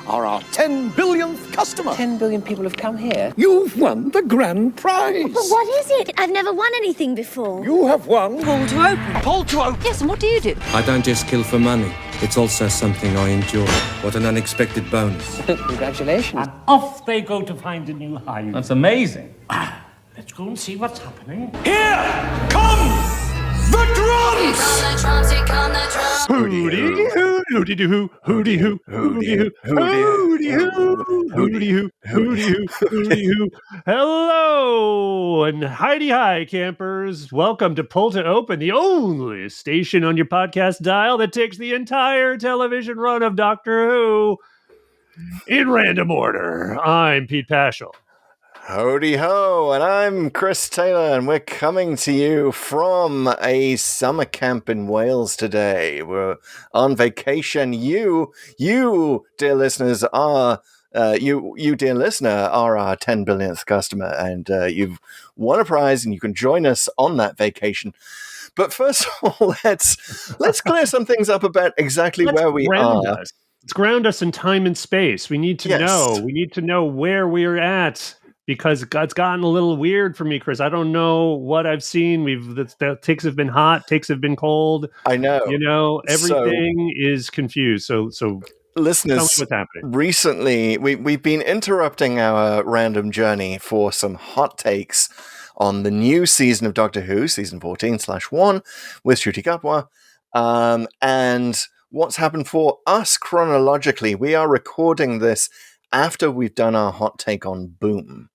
are our 10 billionth customer. 10 billion people have come here. You've won the grand prize. But what is it? I've never won anything before. You have won. Pull to open. Pull to open. Yes, and what do you do? I don't just kill for money. It's also something I enjoy. What an unexpected bonus. Congratulations. And off they go to find a new hive. That's amazing. Let's go and see what's happening. Here come the drums. Hooty hoo, hooty hoo, hooty hoo, hooty hoo, hooty hoo, hooty hoo, hooty hoo, hooty hoo. Hello and Heidi hi, campers. Welcome to Pull to Open, the only station on your podcast dial that takes the entire television run of Doctor Who in random order. I'm Pete Pachal. Howdy ho, and I'm Chris Taylor, and we're coming to you from a summer camp in Wales today. We're on vacation. You, dear listeners, are you, dear listener, are our 10 billionth customer, and you've won a prize, and you can join us on that vacation. But first of all, let's clear some things up about exactly where we are. Let's ground us in time and space. We need to know. We need to know where we're at. Because it's gotten a little weird for me, Chris. I don't know what I've seen. The takes have been hot, takes have been cold. I know. You know, everything is confused. So listeners, tell me what's happening. Recently, we've been interrupting our random journey for some hot takes on the new season of Doctor Who, season 14/1, with Shruti Gatwa. And what's happened for us chronologically, we are recording this after we've done our hot take on Boom.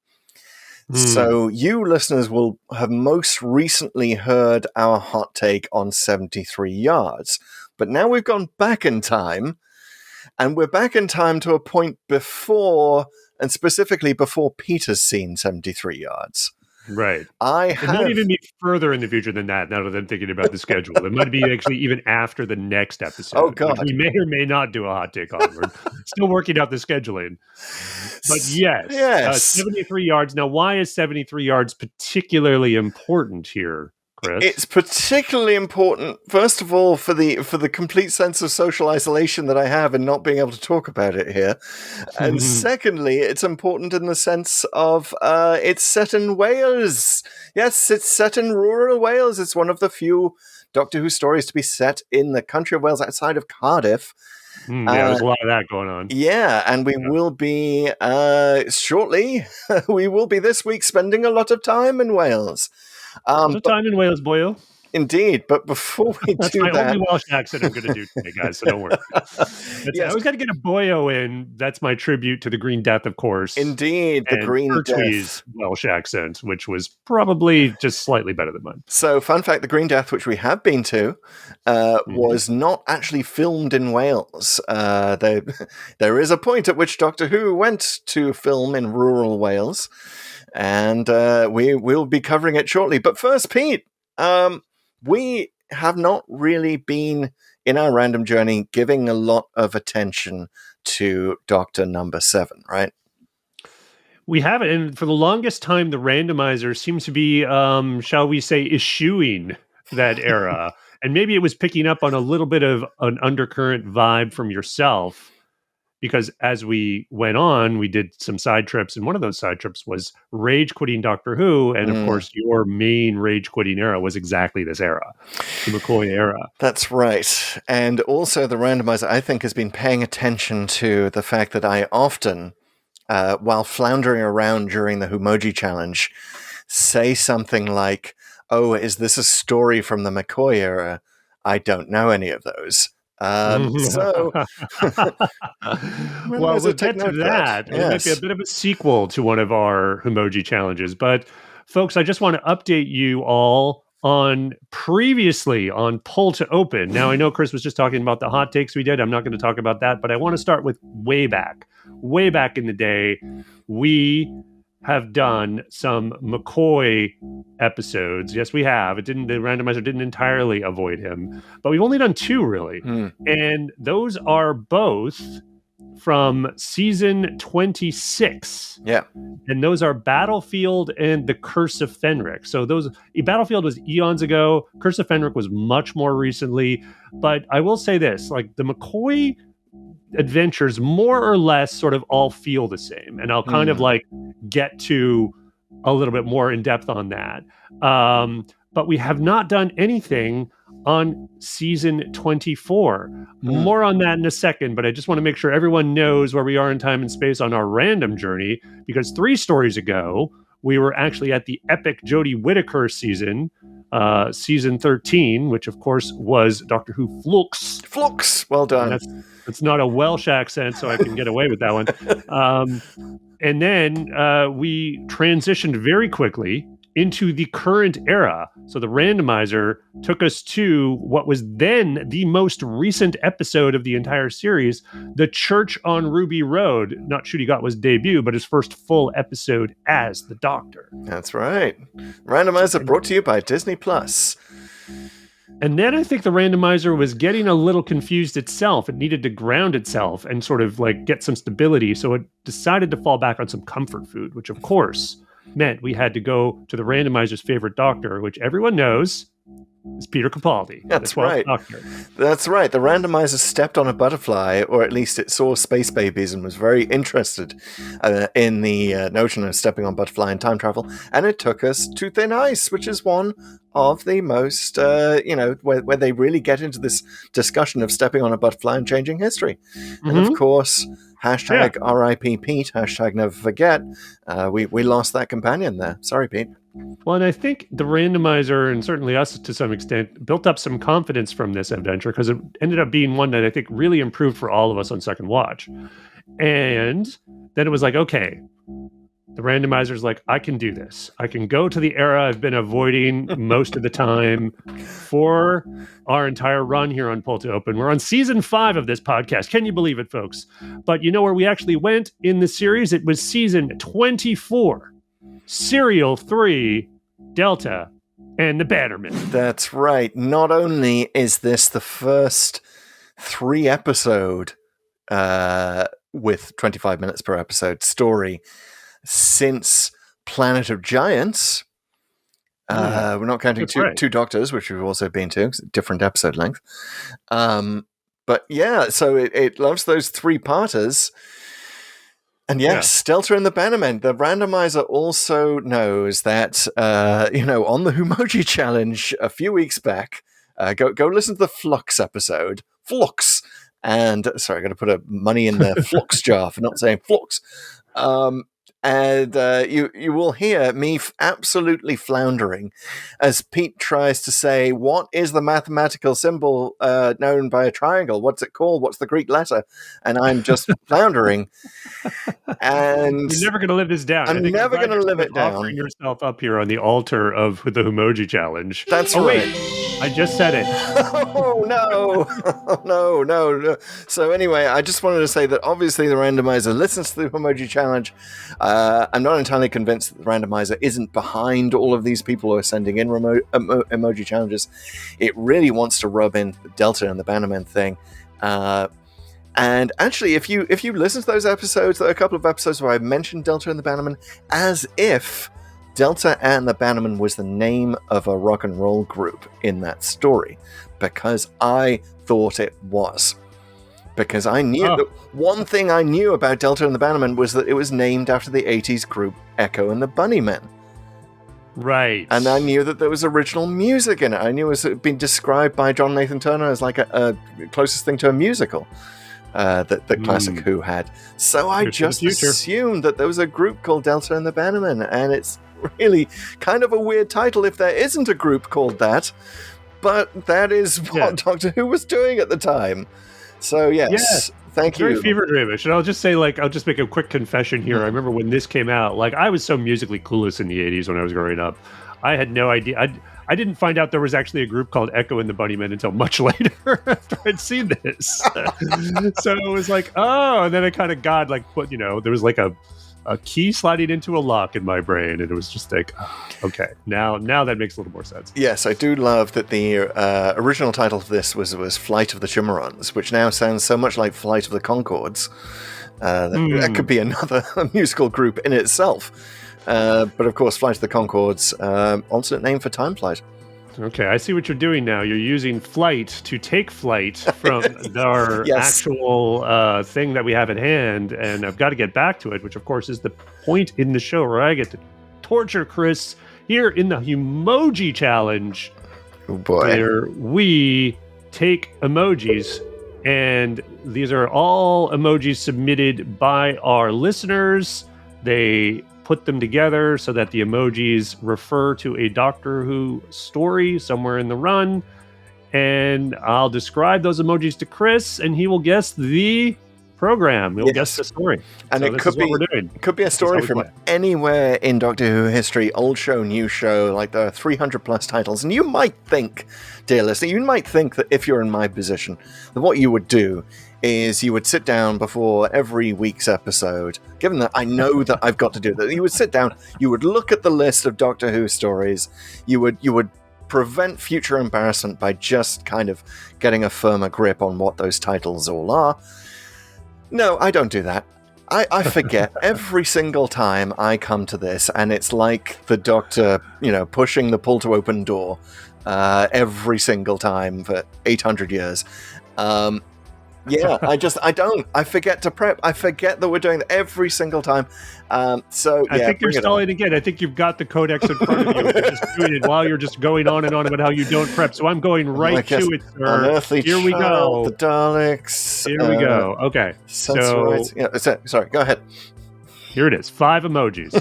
So you listeners will have most recently heard our hot take on 73 yards. But now we've gone back in time, and we're back in time to a point before, and specifically before Peter's seen 73 yards. Right. It might even be further in the future than that, now that I'm thinking about the schedule. It might be actually even after the next episode. Oh, God. We may or may not do a hot take on. We're still working out the scheduling. But yes. 73 yards. Now, why is 73 yards particularly important here, Chris? It's particularly important, first of all, for the complete sense of social isolation that I have and not being able to talk about it here. And secondly, it's important in the sense of it's set in Wales. Yes, it's set in rural Wales. It's one of the few Doctor Who stories to be set in the country of Wales outside of Cardiff. There's a lot of that going on. Yeah, and we will be shortly, we will be this week spending a lot of time in Wales. Time in Wales, boyo. Indeed, but before we That's do my that... only Welsh accent I'm going to do today, guys, so don't worry. I always got to get a boyo in. That's my tribute to the Green Death, of course. Indeed, the Green Pertwee's Death. Welsh accent, which was probably just slightly better than mine. So, fun fact, the Green Death, which we have been to, was not actually filmed in Wales. There is a point at which Doctor Who went to film in rural Wales, and we will be covering it shortly. But first, Pete, we have not really been, in our random journey, giving a lot of attention to Doctor Number 7, right? We haven't, and for the longest time, the randomizer seems to be, shall we say, eschewing that era. And maybe it was picking up on a little bit of an undercurrent vibe from yourself, because as we went on, we did some side trips, and one of those side trips was rage quitting Doctor Who, and of course, your main rage quitting era was exactly this era, the McCoy era. That's right. And also the randomizer, I think, has been paying attention to the fact that I often, while floundering around during the Whomoji challenge, say something like, oh, is this a story from the McCoy era? I don't know any of those. So, well, we'll get to that. It might be a bit of a sequel to one of our Whomoji challenges. But, folks, I just want to update you all on previously on Pull to Open. Now, I know Chris was just talking about the hot takes we did. I'm not going to talk about that, but I want to start with way back in the day. We have done some McCoy episodes. Yes, we have. The randomizer didn't entirely avoid him, but we've only done 2 really. And those are both from season 26. Yeah. And those are Battlefield and The Curse of Fenric. So Battlefield was eons ago. Curse of Fenric was much more recently. But I will say this, like the McCoy adventures more or less sort of all feel the same. And I'll kind of like get to a little bit more in depth on that. But we have not done anything on season 24. More on that in a second, but I just want to make sure everyone knows where we are in time and space on our random journey, because 3 stories ago, we were actually at the epic Jodie Whittaker season 13, which of course was Doctor Who Flux. Flux, well done. That's not a Welsh accent, so I can get away with that one. And then we transitioned very quickly into the current era. So the randomizer took us to what was then the most recent episode of the entire series, The Church on Ruby Road. Not Ncuti Gatwa's debut, but his first full episode as the Doctor. That's right. Randomizer brought to you by Disney Plus. And then I think the randomizer was getting a little confused itself. It needed to ground itself and sort of like get some stability. So it decided to fall back on some comfort food, which of course meant we had to go to the randomizer's favorite Doctor, which everyone knows is Peter Capaldi. That's right. Doctor. That's right. The randomizer stepped on a butterfly, or at least it saw space babies and was very interested in the notion of stepping on butterfly and time travel. And it took us to Thin Ice, which is one of the most, where they really get into this discussion of stepping on a butterfly and changing history. And of course, hashtag RIP Pete, hashtag never forget. We lost that companion there. Sorry, Pete. Well, and I think the randomizer, and certainly us to some extent, built up some confidence from this adventure, because it ended up being one that I think really improved for all of us on second watch. And then it was like, okay, the randomizer's like, I can do this. I can go to the era I've been avoiding most of the time for our entire run here on Pull to Open. We're on season 5 of this podcast. Can you believe it, folks? But you know where we actually went in the series? It was season 24. Serial 3, Delta, and the Bannermen. That's right. Not only is this the first 3-episode with 25 minutes per episode story since Planet of Giants. We're not counting two Doctors, which we've also been to, different episode length. But yeah, so it loves those 3-parters. And yes, Delta and the Bannermen. The randomizer also knows that, on the Whomoji challenge a few weeks back, go listen to the Flux episode. Flux. And, sorry, I got to put a money in the Flux jar for not saying Flux. And you will hear me absolutely floundering as Pete tries to say, what is the mathematical symbol known by a triangle? What's it called? What's the Greek letter? And I'm just floundering. And you're never going to live this down. I'm never going to live it down. Offering yourself up here on the altar of the Whomoji challenge. That's right. Wait, I just said it. Oh, no. No. So anyway, I just wanted to say that obviously the randomizer listens to the Whomoji challenge. I'm not entirely convinced that the randomizer isn't behind all of these people who are sending in emoji challenges. It really wants to rub in the Delta and the Bannermen thing. And actually, if you listen to those episodes, there are a couple of episodes where I mentioned Delta and the Bannermen as if Delta and the Bannermen was the name of a rock and roll group in that story, because I thought it was. Because I knew that one thing I knew about Delta and the Bannermen was that it was named after the 80s group Echo and the Bunnymen. Right. And I knew that there was original music in it. I knew it was been described by John Nathan Turner as like a closest thing to a musical that classic Who had. So I just assumed that there was a group called Delta and the Bannermen, and it's really kind of a weird title if there isn't a group called that. But that is what Doctor Who was doing at the time. So yes, thank you. Very fever dreamish. And I'll just say, I'll just make a quick confession here. I remember when this came out, I was so musically clueless in the 80s when I was growing up. I had no idea. I didn't find out there was actually a group called Echo and the Bunnymen until much later after I'd seen this. So it was like, and then I kind of got there was like a key sliding into a lock in my brain, and it was just like, okay, now that makes a little more sense. Yes, I do love that the original title of this was Flight of the Chimarrons, which now sounds so much like Flight of the Conchords. That could be another musical group in itself. But of course, Flight of the Conchords, alternate name for Time Flight. Okay, I see what you're doing now. You're using flight to take flight from our Yes. actual thing that we have at hand, and I've got to get back to it, which of course is the point in the show where I get to torture Chris here in the Whomoji challenge, Oh boy. where we take emojis, and these are all emojis submitted by our listeners. They put them together so that the emojis refer to a Doctor Who story somewhere in the run, and I'll describe those emojis to Chris, and he will guess the program. He'll guess the story. And So it this could is what be we're doing. it could be a story how we from play. anywhere in Doctor Who history, old show, new show, like there are 300 plus titles. And you might think, dear listener, you might think that if you're in my position, that what you would do is you would sit down before every week's episode, given that I know that I've got to do that, you would sit down, you would look at the list of Doctor Who stories, you would prevent future embarrassment by just kind of getting a firmer grip on what those titles all are. No, I don't do that. I forget every single time I come to this, and it's like the Doctor, pushing the pull to open door every single time for 800 years. I forget to prep. I forget that we're doing that every single time. I think you're stalling again. I think you've got the Codex in front of you. You're just doing it while you're just going on and on about how you don't prep. So I'm going right to it, sir. Unearthly Here we Child, go. The Daleks. Here we go. Okay. Sensorites. Yeah, that's it. Sorry, go ahead. Here it is. 5 emojis.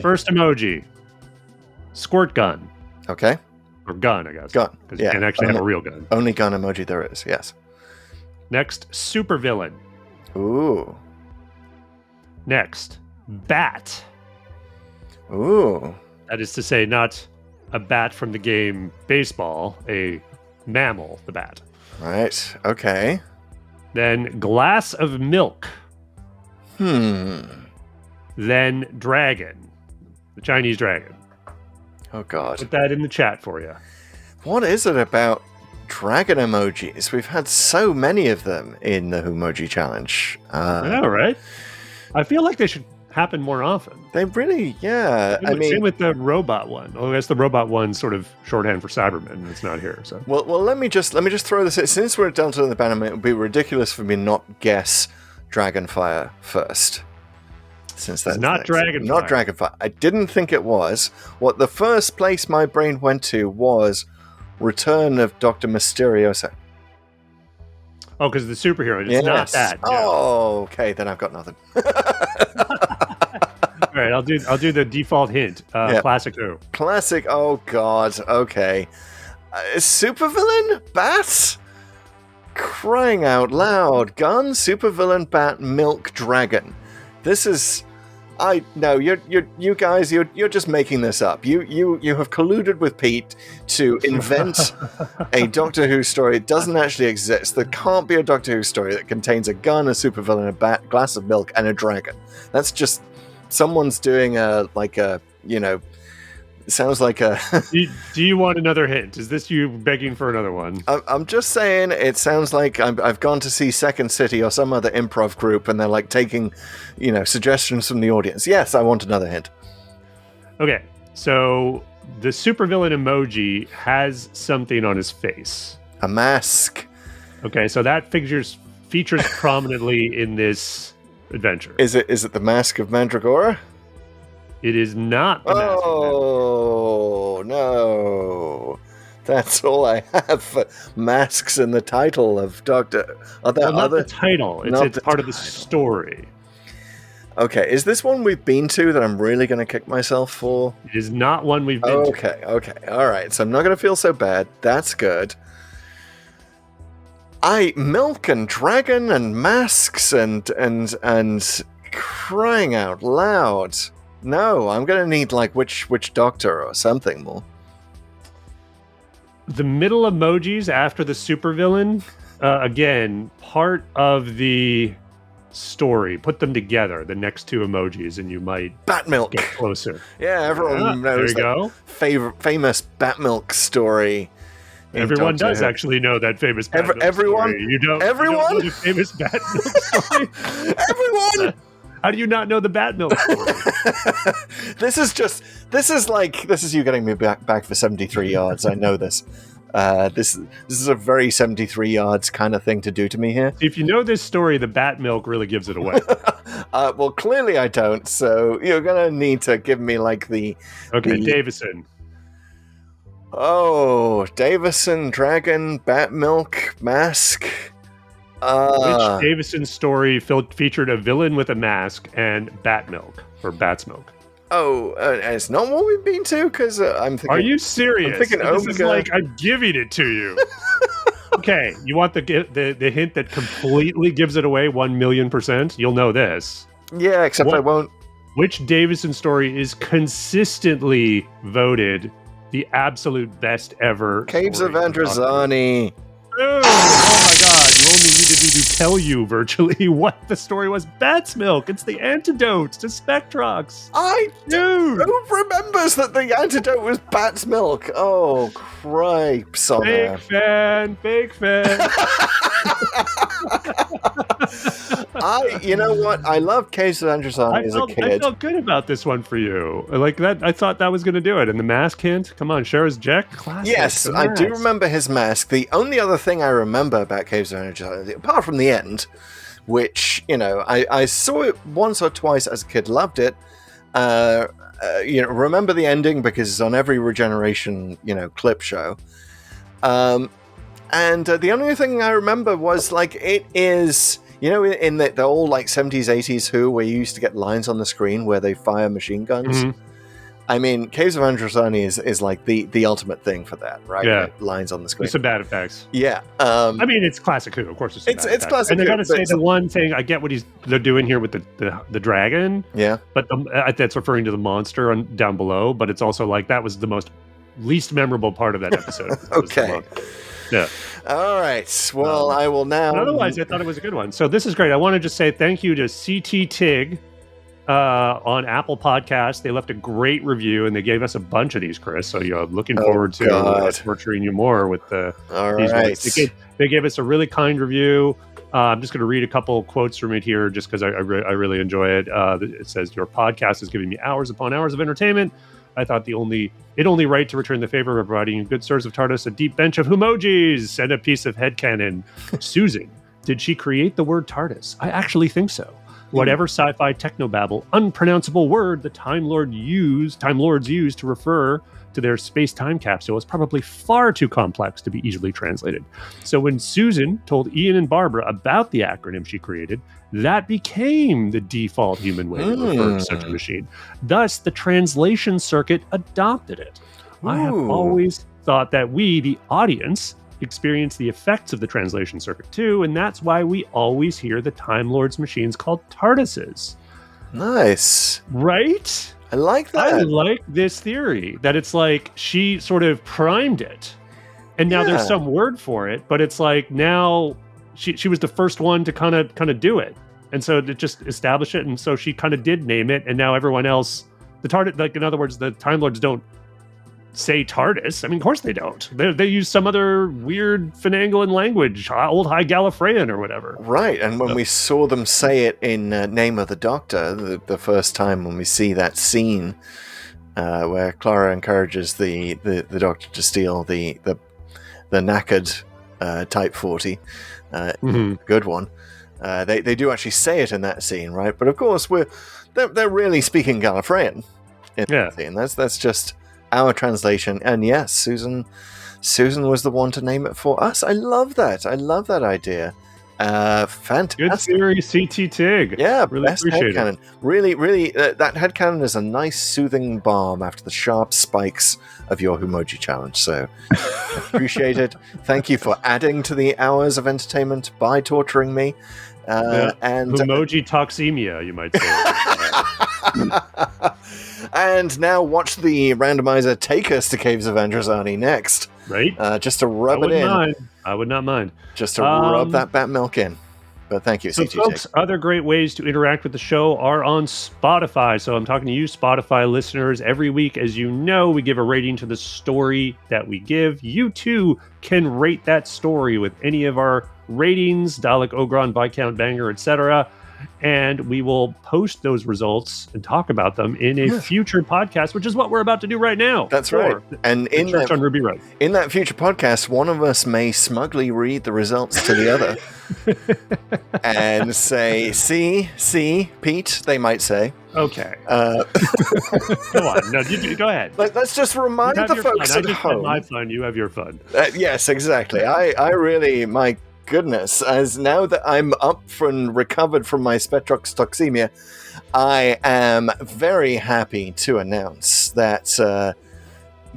First emoji. Squirt gun. Okay. Or gun, I guess. Gun. Because you can't actually have a real gun. Only gun emoji there is, yes. Next, supervillain. Ooh. Next, bat. Ooh. That is to say, not a bat from the game baseball, a mammal, the bat. Right. Okay. Then glass of milk. Then dragon. The Chinese dragon. Oh, God. Put that in the chat for you. What is it about dragon emojis? We've had so many of them in the Whomoji challenge. I know, right? I feel like they should happen more often. They really, yeah. Same with the robot one. Oh, I guess the robot one's sort of shorthand for Cyberman, and it's not here. So Well, let me just throw this in. Since we're at Delta and the Bannermen, it would be ridiculous for me not guess Dragonfire first. Since that's not Dragonfire. Not Dragonfire. I didn't think it was. What the first place my brain went to was Return of Dr. Mysterioso. oh, because the superhero, it's not that. No. Oh, okay. Then I've got nothing. All right, I'll do the default hint. Classic Who. Classic. Oh God. Okay. Supervillain bat. Crying out loud! Gun, supervillain, bat, milk, dragon. This is. You guys, you're just making this up. You have colluded with Pete to invent a Doctor Who story. It doesn't actually exist. There can't be a Doctor Who story that contains a gun, a supervillain, a bat, glass of milk, and a dragon. That's just someone's doing sounds like a. Do you want another hint? Is this you begging for another one? I'm just saying. It sounds like I've gone to see Second City or some other improv group, and they're like taking, suggestions from the audience. Yes, I want another hint. Okay, so the supervillain emoji has something on his face. A mask. Okay, so that features prominently in this adventure. Is it the Mask of Mandragora? It is not the Mask of Oh no! That's all I have for masks in the title of Doctor. Are there not other? the title. It's part of the story. Okay, is this one we've been to that I'm really going to kick myself for? It is not one we've been to. Okay, all right. So I'm not going to feel so bad. That's good. Milk and dragon and masks and crying out loud. No, I'm going to need like which doctor or something more. The middle emojis after the supervillain, again, part of the story. Put them together, the next two emojis, and you might Bat milk. get closer. Yeah, everyone knows there you that famous Bat milk story. Everyone does actually know that famous Bat milk everyone? story. You don't Everyone? know the famous Bat milk story? Everyone! How do you not know the Bat milk story? This is just This is you getting me back for 73 yards. I know this. This is a very 73 yards kind of thing to do to me here. If you know this story, the bat milk really gives it away. Well, clearly I don't. So you're gonna need to give me like the Davison. Oh, Davison, Dragon, Bat Milk, Mask. Which Davison story featured a villain with a mask and bat milk or bat's milk? Oh, it's not what we've been to, because I'm thinking... Are you serious? I'm thinking this Omega. Is like, I'm giving it to you. Okay, you want the hint that completely gives it away 1,000,000%? You'll know this. Yeah, except I won't. Which Davison story is consistently voted the absolute best ever? Caves of Androzani. Oh my god, you only needed me to tell you virtually what the story was. Bat's milk, it's the antidote to Spectrox. Who remembers that the antidote was bat's milk? Oh, cripes on Fake fan. You know what? I loved Caves of Androzani as a kid. I felt good about this one for you. Like that, I thought that was going to do it. And the mask hint, come on, Shara's Jack, classic. Yes, I do remember his mask. The only other thing I remember about Caves of Androzani, apart from the end, which, I saw it once or twice as a kid, loved it. Remember the ending because it's on every Regeneration, clip show. And the only thing I remember was, like, it is, in the old, like, 70s, 80s Who, where you used to get lines on the screen where they fire machine guns. Mm-hmm. I mean, Caves of Androzani is like the ultimate thing for that, right? Yeah. Like, lines on the screen. It's some bad effects. Yeah. I mean, it's classic Who, of course. It's classic. And I gotta say, the one thing, I get what they're doing here with the dragon. Yeah. But that's referring to the monster down below, but it's also like, that was the least memorable part of that episode. Okay. Yeah. All right. Well, I will now. But otherwise, I thought it was a good one. So this is great. I want to just say thank you to CT Tig on Apple Podcasts. They left a great review, and they gave us a bunch of these, Chris. So looking forward to torturing you more with these ones. They gave us a really kind review. I'm just going to read a couple quotes from it here, just because I really enjoy it. It says, "Your podcast has given me hours upon hours of entertainment. I thought it only right to return the favor of providing you good source of TARDIS, a deep bench of Whomojis, and a piece of headcanon. Susan, did she create the word TARDIS? I actually think so. Whatever sci-fi technobabble, unpronounceable word the Time Lords used to refer to their space-time capsule is probably far too complex to be easily translated. So when Susan told Ian and Barbara about the acronym she created, that became the default human way to refer to such a machine. Thus, the translation circuit adopted it. I have always thought that we, the audience, experience the effects of the translation circuit too, and that's why we always hear the Time Lords machines called TARDISes. Nice. Right? I like that. I like this theory, that it's like she sort of primed it, and now there's some word for it, but it's like now she was the first one to kind of do it. And so to just establish it, and so she kind of did name it, and now everyone else, the TARDIS, like in other words, the Time Lords don't say TARDIS. I mean, of course they don't. They use some other weird finagling language, old High Gallifreyan or whatever. Right, and when we saw them say it in Name of the Doctor, the first time when we see that scene where Clara encourages the Doctor to steal the knackered Type 40, good one. They do actually say it in that scene, right? But of course, they're really speaking Gallifreyan in that scene. That's just our translation. And yes, Susan was the one to name it for us. I love that. I love that idea. Fantastic. Good theory, CT Tig. Yeah, really best headcanon. Really, that headcanon is a nice soothing balm after the sharp spikes of your Whomoji challenge. So appreciate it. Thank you for adding to the hours of entertainment by torturing me. And Whomoji toxemia, you might say. And now watch the randomizer take us to Caves of Androzani next. Right? Just to rub it in. I would not mind. Just to rub that bat milk in. But thank you, So CT folks, other great ways to interact with the show are on Spotify. So I'm talking to you, Spotify listeners. Every week, as you know, we give a rating to the story that we give. You too can rate that story with any of our ratings, Dalek, Ogron, Viscount, Banger, etc. and we will post those results and talk about them in a future podcast, which is what we're about to do right now. That's right. And in Church on Ruby Road. In that future podcast, one of us may smugly read the results to the other and say, see, Pete, they might say. Okay. Go on. No, go ahead. Let's just remind the folks at home. I just had my fun. You have your fun. Yes, exactly. I really, my goodness, as now that I'm up and recovered from my spectrotoxemia, I am very happy to announce that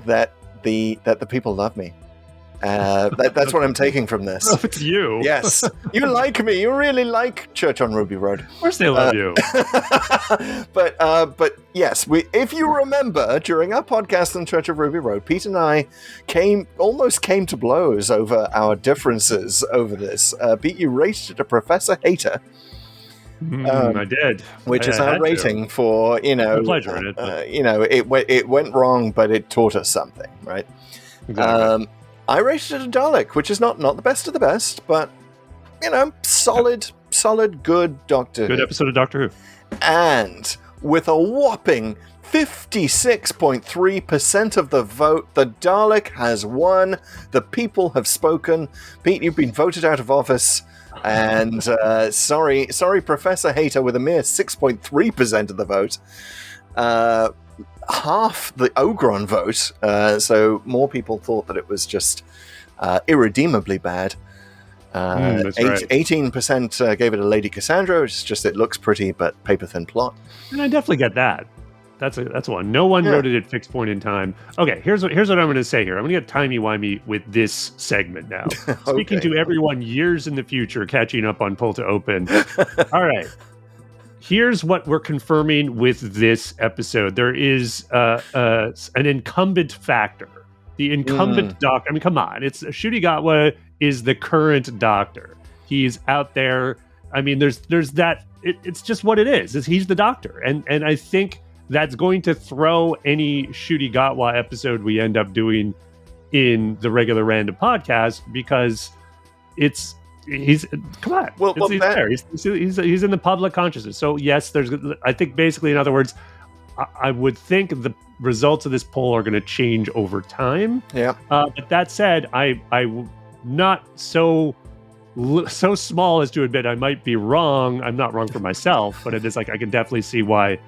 that the people love me. That's what I'm taking from this. Oh, it's you. Yes. You like me. You really like Church on Ruby Road. Of course they love you. But yes, if you remember, during our podcast on Church of Ruby Road, Pete and I almost came to blows over our differences over this. Pete, you rated it a Professor Hater. I did. Which is our rating for, pleasure in it. It went wrong, but it taught us something, right? Exactly. I rated it a Dalek, which is not the best of the best, but, solid, good Doctor Who. Good episode of Doctor Who. And with a whopping 56.3% of the vote, the Dalek has won. The people have spoken. Pete, you've been voted out of office. And sorry, Professor Hater, with a mere 6.3% of the vote. Half the Ogron vote, so more people thought that it was just irredeemably bad. That's right. 18% gave it a Lady Cassandra, which is just it looks pretty but paper-thin plot. And I definitely get that. That's one. No one wrote it at fixed point in time. Okay, here's what I'm going to say here. I'm going to get timey-wimey with this segment now. Speaking to everyone years in the future, catching up on Pull to Open. All right. Here's what we're confirming with this episode. There is an incumbent factor. The incumbent doctor. I mean, come on. It's Ncuti Gatwa is the current doctor. He's out there. I mean, there's that. It's just what it is. He's the doctor, and I think that's going to throw any Ncuti Gatwa episode we end up doing in the regular random podcast because he's come on. He's there. He's in the public consciousness. So yes, I think basically, in other words, I would think the results of this poll are going to change over time. Yeah. But that said, I'm not so small as to admit I might be wrong. I'm not wrong for myself, but it is like I can definitely see why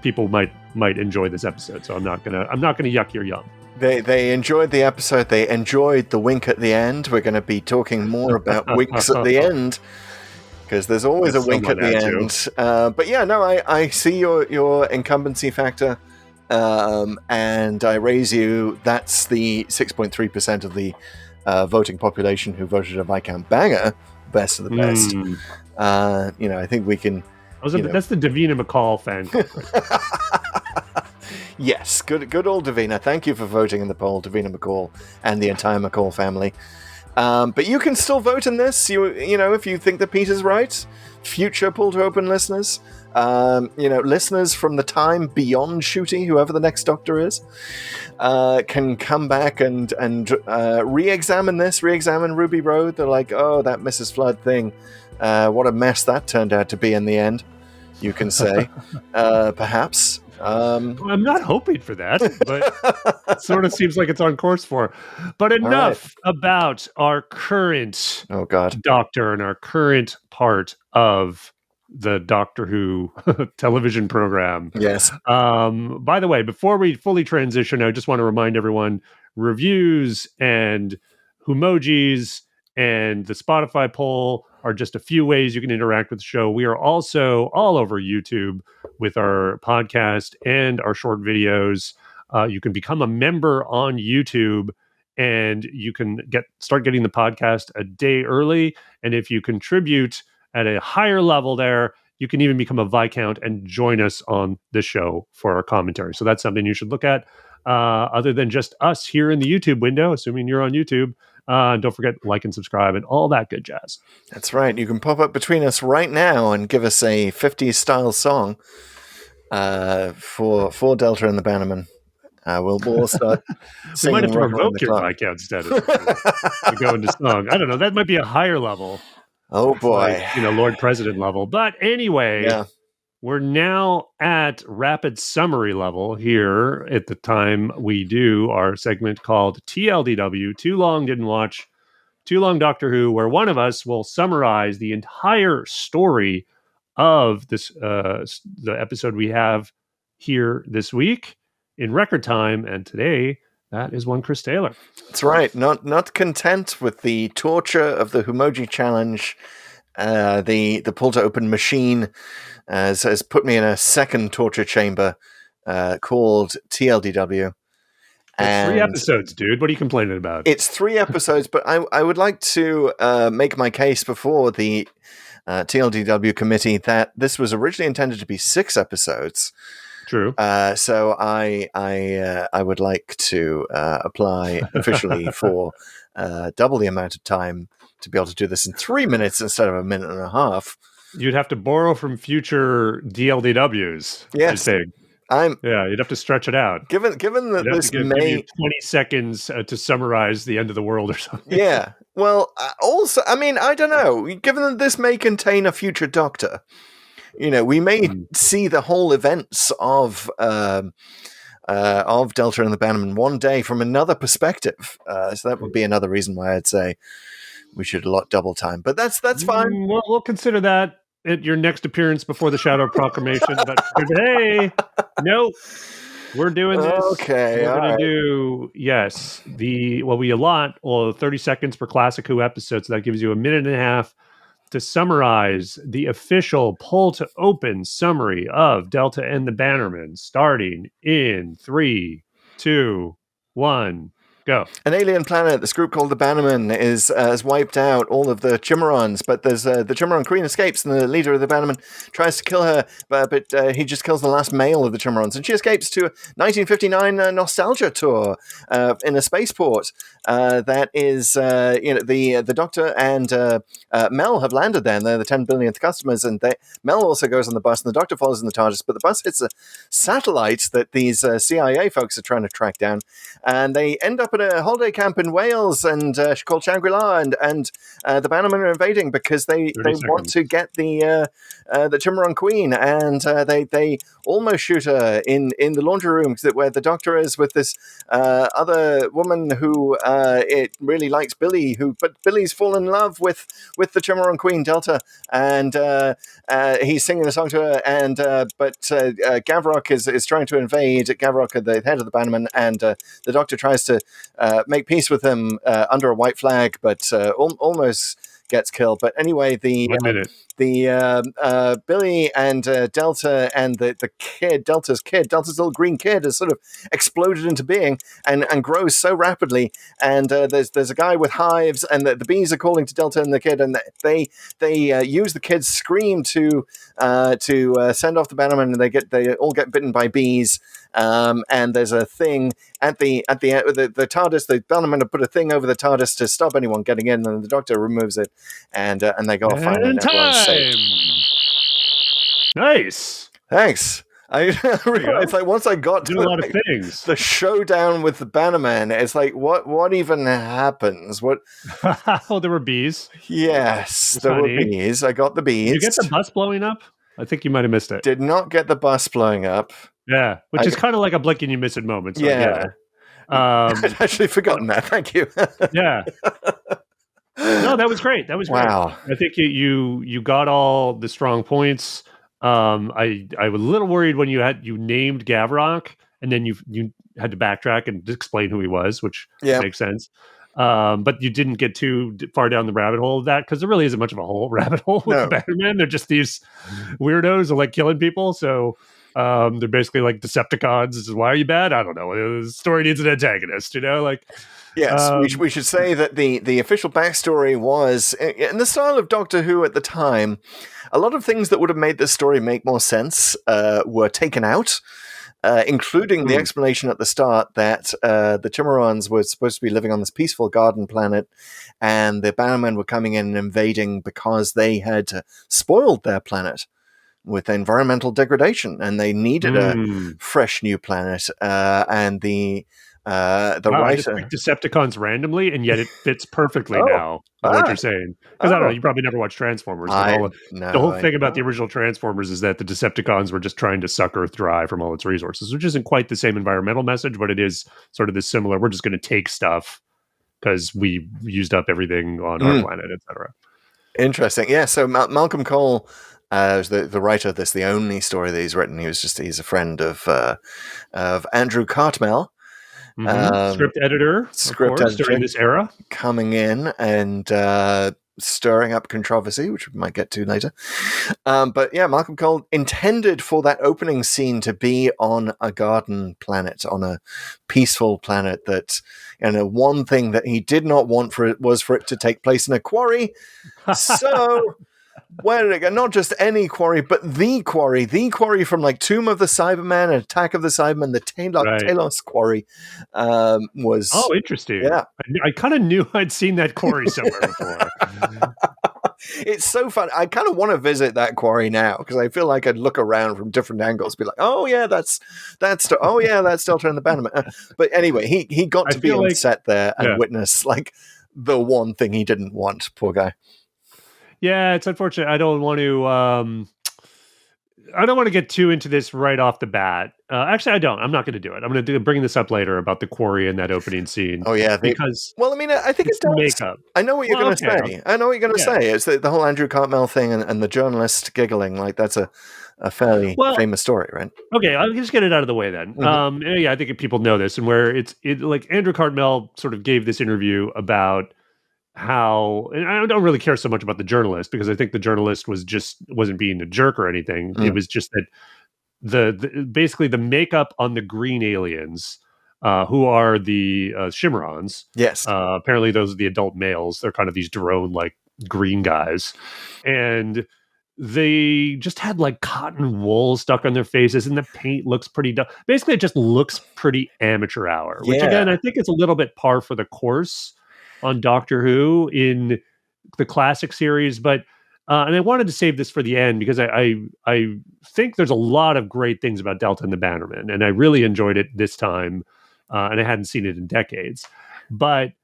people might enjoy this episode. So I'm not gonna yuck your yum. They enjoyed the episode. They enjoyed the wink at the end. We're going to be talking more about winks at the end because there's always a wink at the end. But yeah, no, I see your incumbency factor, and I raise you. That's the 6.3% of the voting population who voted a Viscount Banger, best of the best. I think we can. That's the Davina McCall fan club. Yes, good old Davina. Thank you for voting in the poll, Davina McCall and the entire McCall family. But you can still vote in this. If you think that Peter's right. Future Pull to Open listeners, listeners from the time beyond Ncuti, whoever the next Doctor is, can come back and re-examine Ruby Road. They're like, oh, that Mrs. Flood thing. What a mess that turned out to be in the end. You can say, perhaps. I'm not hoping for that, but it sort of seems like it's on course for. But enough about our current Doctor and our current part of the Doctor Who television program. Yes. By the way, before we fully transition, I just want to remind everyone, reviews and Whomojis and the Spotify poll are just a few ways you can interact with the show. We are also all over YouTube with our podcast and our short videos. You can become a member on YouTube and you can start getting the podcast a day early. And if you contribute at a higher level there, you can even become a Viscount and join us on the show for our commentary. So that's something you should look at other than just us here in the YouTube window, assuming you're on YouTube. Don't forget, like and subscribe and all that good jazz. That's right. You can pop up between us right now and give us a 50s style song for Delta and the Bannermen. We'll start singing. We might have to revoke your Viscount status to go into song. I don't know. That might be a higher level. Oh boy. like, Lord President level. But anyway, Yeah. we're now at rapid summary level here at the time we do our segment called TLDW, Too Long Didn't Watch, Too Long Doctor Who, where one of us will summarize the entire story of this the episode we have here this week in record time. And today, that is one Chris Taylor. That's right. Not content with the torture of the Whomoji challenge, the pull to open machine has put me in a second torture chamber called TLDW. It's 3 episodes, dude. What are you complaining about? It's 3 episodes, but I would like to make my case before the TLDW committee that this was originally intended to be 6 episodes. True. So I would like to apply officially for double the amount of time to be able to do this in 3 minutes instead of a minute and a half. You'd have to borrow from future DLDWs. Yes. I think. You'd have to stretch it out. Given that You'd this give may you 20 seconds to summarize the end of the world or something. Yeah. Well, also, I mean, I don't know. Given that this may contain a future Doctor, we may see the whole events of Delta and the Bannermen one day from another perspective. So that would be another reason why I'd say we should allot double time. But that's fine. We'll consider that at your next appearance before the Shadow Proclamation. But hey, no, we're doing this. Okay, we're going to do we allot 30 seconds per Classic Who episode, so that gives you a minute and a half to summarize the official pull to open summary of Delta and the Bannermen, starting in 3, 2, 1. Go. An alien planet, this group called the Bannermen, has wiped out all of the Chimarons, but there's the Chimaron Queen escapes, and the leader of the Bannermen tries to kill her, but he just kills the last male of the Chimarons, and she escapes to a 1959 nostalgia tour in a spaceport. That is, the Doctor and Mel have landed there, and they're the 10 billionth customers, and Mel also goes on the bus, and the Doctor follows in the TARDIS, but the bus hits a satellite that these CIA folks are trying to track down, and they end up at a holiday camp in Wales and called Shangri-La, and the Bannermen are invading because they want to get the Chimaron Queen, and they almost shoot her in the laundry room where the Doctor is with this other woman who it really likes Billy, but Billy's fallen in love with the Chimaron Queen Delta, and he's singing a song to her, and but Gavrok is trying to invade. Gavrok, the head of the Bannermen, and the Doctor tries to make peace with him under a white flag, but almost gets killed. But anyway, the Billy and Delta and the kid, Delta's little green kid, has sort of exploded into being and grows so rapidly. And there's a guy with hives, and the bees are calling to Delta and the kid, and they use the kid's scream to send off the Bannermen, and they all get bitten by bees. And there's a thing at the TARDIS. The Bannermen have put a thing over the TARDIS to stop anyone getting in, and the Doctor removes it, and they go off fine, and everyone's safe. Nice. Thanks. I realized, like, once I got to a lot of things, the showdown with the Bannermen, it's like, what even happens? What? Oh, there were bees. Yes, there were bees. I got the bees. Did you get the bus blowing up? I think you might have missed it. Did not get the bus blowing up. Yeah, which is kind of like a blink and you miss it moment. So yeah. I'd actually forgotten that. Thank you. Yeah. No, that was great. That was great. Wow. I think you got all the strong points. I was a little worried when you named Gavrok, and then you had to backtrack and explain who he was, which makes sense. But you didn't get too far down the rabbit hole of that, because there really isn't much of a rabbit hole with the Bannermen. They're just these weirdos who like killing people. So they're basically like Decepticons. This is, why are you bad? I don't know. The story needs an antagonist, like. Yes, we should say that the official backstory was, in the style of Doctor Who at the time, a lot of things that would have made this story make more sense were taken out, including the explanation at the start that the Chimarons were supposed to be living on this peaceful garden planet, and the Bannermen were coming in and invading because they had spoiled their planet with environmental degradation, and they needed a fresh new planet, and the I just writer. picked Decepticons randomly, and yet it fits perfectly Oh. now with what you're saying. Because I don't know, you probably never watched Transformers. But the whole thing about the original Transformers is that the Decepticons were just trying to suck Earth dry from all its resources, which isn't quite the same environmental message, but it is sort of this similar. We're just going to take stuff because we used up everything on our planet, etc. Interesting. Yeah. So Malcolm Kohll was the writer of this. The only story that he's written. He's a friend of Andrew Cartmel. Script editor, of course, during this era, coming in and stirring up controversy, which we might get to later. But yeah, Malcolm Kohll intended for that opening scene to be on a garden planet, on a peaceful planet. That, one thing that he did not want was for it to take place in a quarry. So. Where did it go? Not just any quarry, but the quarry from like Tomb of the Cybermen, Attack of the Cybermen, the Talos quarry was. Oh, interesting. Yeah, I kind of knew I'd seen that quarry somewhere before. It's so fun. I kind of want to visit that quarry now because I feel like I'd look around from different angles, be like, "Oh yeah, that's Delta and the Bannermen." But anyway, he got to be on set there and witness like the one thing he didn't want. Poor guy. Yeah, it's unfortunate. I don't want to get too into this right off the bat. Actually, I don't. I'm not going to do it. I'm going to bring this up later about the quarry and that opening scene. Oh yeah, because I think it's it does. Makeup. I know what you're going to say. I know what you're going to say. It's the whole Andrew Cartmel thing and the journalist giggling. Like that's a fairly famous story, right? Okay, I'll just get it out of the way then. I think people know this, and where it like Andrew Cartmel sort of gave this interview about how, and I don't really care so much about the journalist because I think the journalist wasn't being a jerk or anything. It was just that the basically the makeup on the green aliens, who are the Shimmerons. Yes. Apparently those are the adult males. They're kind of these drone like green guys, and they just had like cotton wool stuck on their faces, and the paint looks pretty dumb. Basically, it just looks pretty amateur hour, which again I think is a little bit par for the course on Doctor Who in the classic series, but and I wanted to save this for the end because I think there's a lot of great things about Delta and the Bannermen, and I really enjoyed it this time, and I hadn't seen it in decades. But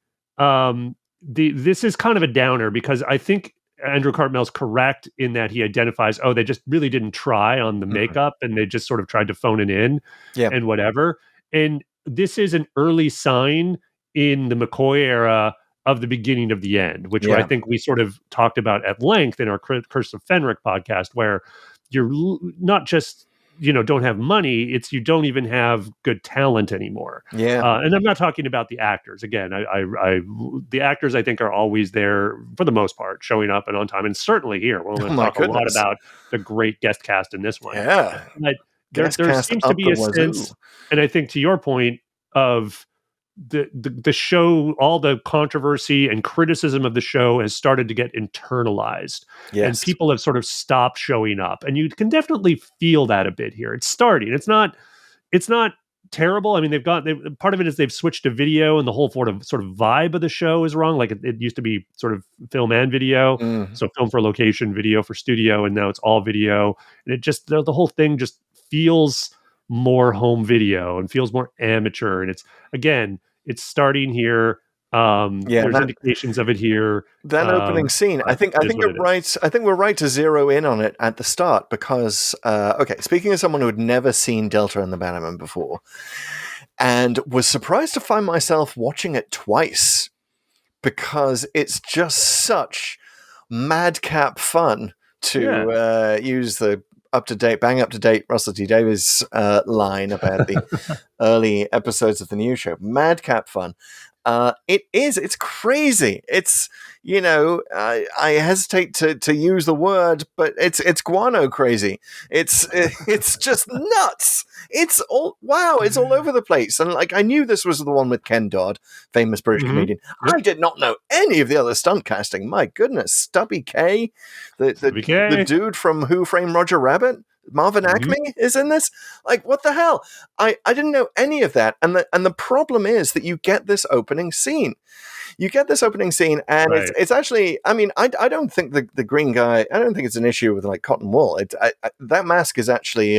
this is kind of a downer because I think Andrew Cartmel's correct in that he identifies, they just really didn't try on the makeup, and they just sort of tried to phone it in and whatever. And this is an early sign in the McCoy era of the beginning of the end, which I think we sort of talked about at length in our Curse of Fenric podcast, where you're not just, don't have money, it's you don't even have good talent anymore. Yeah. And I'm not talking about the actors. Again, the actors I think are always there for the most part, showing up and on time, and certainly here. We're going to talk a lot about the great guest cast in this one. Yeah. But there seems to be a sense, and I think to your point of the show, all the controversy and criticism of the show has started to get internalized, and people have sort of stopped showing up, and you can definitely feel that a bit here. It's starting. It's not terrible. I mean, part of it is they've switched to video, and the whole sort of vibe of the show is wrong. Like it used to be sort of film and video, so film for location, video for studio, and now it's all video, and it just the whole thing just feels more home video and feels more amateur, and it's starting here. There's indications of it here. That opening scene, I think you're right. I think we're right to zero in on it at the start because, speaking as someone who had never seen Delta and the Bannermen before, and was surprised to find myself watching it twice because it's just such madcap fun to use the bang up to date Russell T Davies line about the early episodes of the new show. Madcap fun. It's crazy. It's, I hesitate to use the word, but it's guano crazy. It's just nuts. It's all over the place. And like, I knew this was the one with Ken Dodd, famous British comedian. I did not know any of the other stunt casting. My goodness. Stubby K, the dude from Who Framed Roger Rabbit, Marvin Acme is in this. Like, what the hell? I didn't know any of that. And the problem is that you get this opening scene. And it's actually, I mean, I don't think the green guy, I don't think it's an issue with like cotton wool. That mask is actually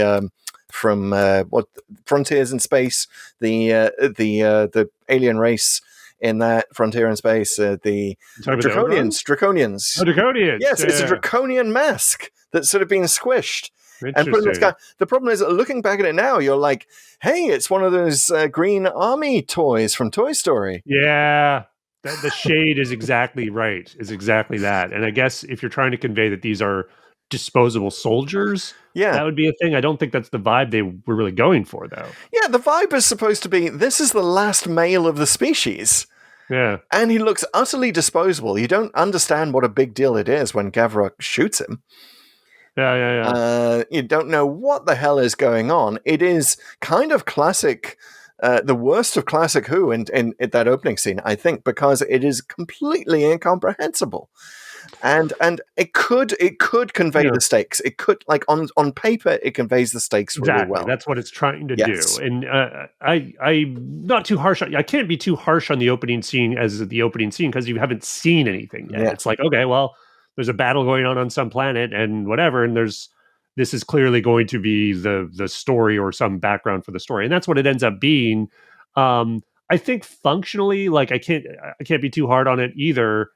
what Frontiers in Space, the alien race in that Frontier in Space, the Talking about the Ogrons? Draconians. Oh, Draconians. Yes, it's a Yeah. draconian mask that's sort of been squished and put in the Interesting. sky. The problem is, looking back at it now, you're like, hey, it's one of those green army toys from Toy Story. Yeah. The shade is exactly right. Is exactly that. And I guess if you're trying to convey that these are disposable soldiers, Yeah. that would be a thing. I don't think that's the vibe they were really going for, though. Yeah, the vibe is supposed to be, this is the last male of the species. Yeah. And he looks utterly disposable. You don't understand what a big deal it is when Gavrok shoots him. Yeah. You don't know what the hell is going on. It is kind of classic, the worst of classic Who in that opening scene, I think, because it is completely incomprehensible. And it could convey the stakes. It could, like, on paper, it conveys the stakes really well. That's what it's trying to Yes. do. And I'm not too harsh. I can't be too harsh on the opening scene as the opening scene because you haven't seen anything yet. Yeah. It's like, okay, well, there's a battle going on some planet and whatever, and this is clearly going to be the story or some background for the story, and that's what it ends up being. I think functionally, like I can't be too hard on it either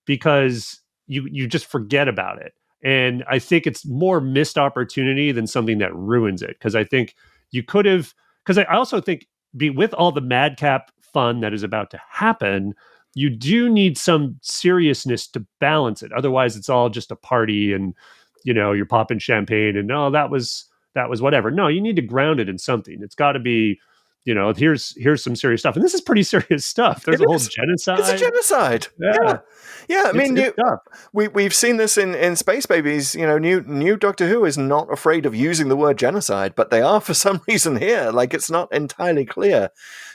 because you just forget about it. And I think it's more missed opportunity than something that ruins it. Because I think you could have, because I also think with all the madcap fun that is about to happen, you do need some seriousness to balance it. Otherwise, it's all just a party and, you're popping champagne and, oh, that was whatever. No, you need to ground it in something. It's got to be, here's some serious stuff. And this is pretty serious stuff. There's a whole genocide. It's a genocide. Yeah. I mean, we've seen this in Space Babies. New Doctor Who is not afraid of using the word genocide, but they are for some reason here. Like, it's not entirely clear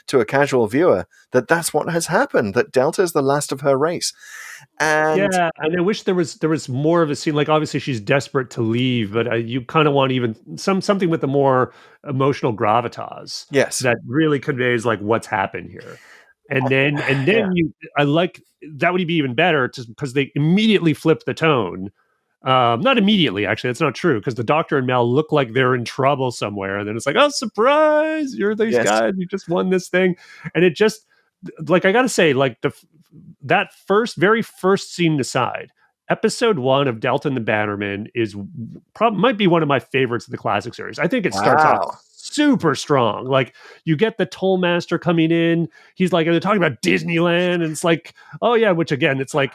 to a casual viewer that that's what has happened. That Delta is the last of her race. And and I wish there was more of a scene. Like, obviously she's desperate to leave, but you kind of want even something with a more emotional gravitas. Yes, that really conveys like what's happened here. And then I like that would be even better because they immediately flip the tone. Not immediately, actually, that's not true because the Doctor and Mel look like they're in trouble somewhere, and then it's like, oh, surprise! You're these guys. You just won this thing, and it just like I gotta say, like that very first scene aside, episode 1 of Delta and the Bannermen might be one of my favorites of the classic series. I think it starts off super strong. Like, you get the Tollmaster coming in. He's like, they're talking about Disneyland, and it's like, oh yeah, which again, it's like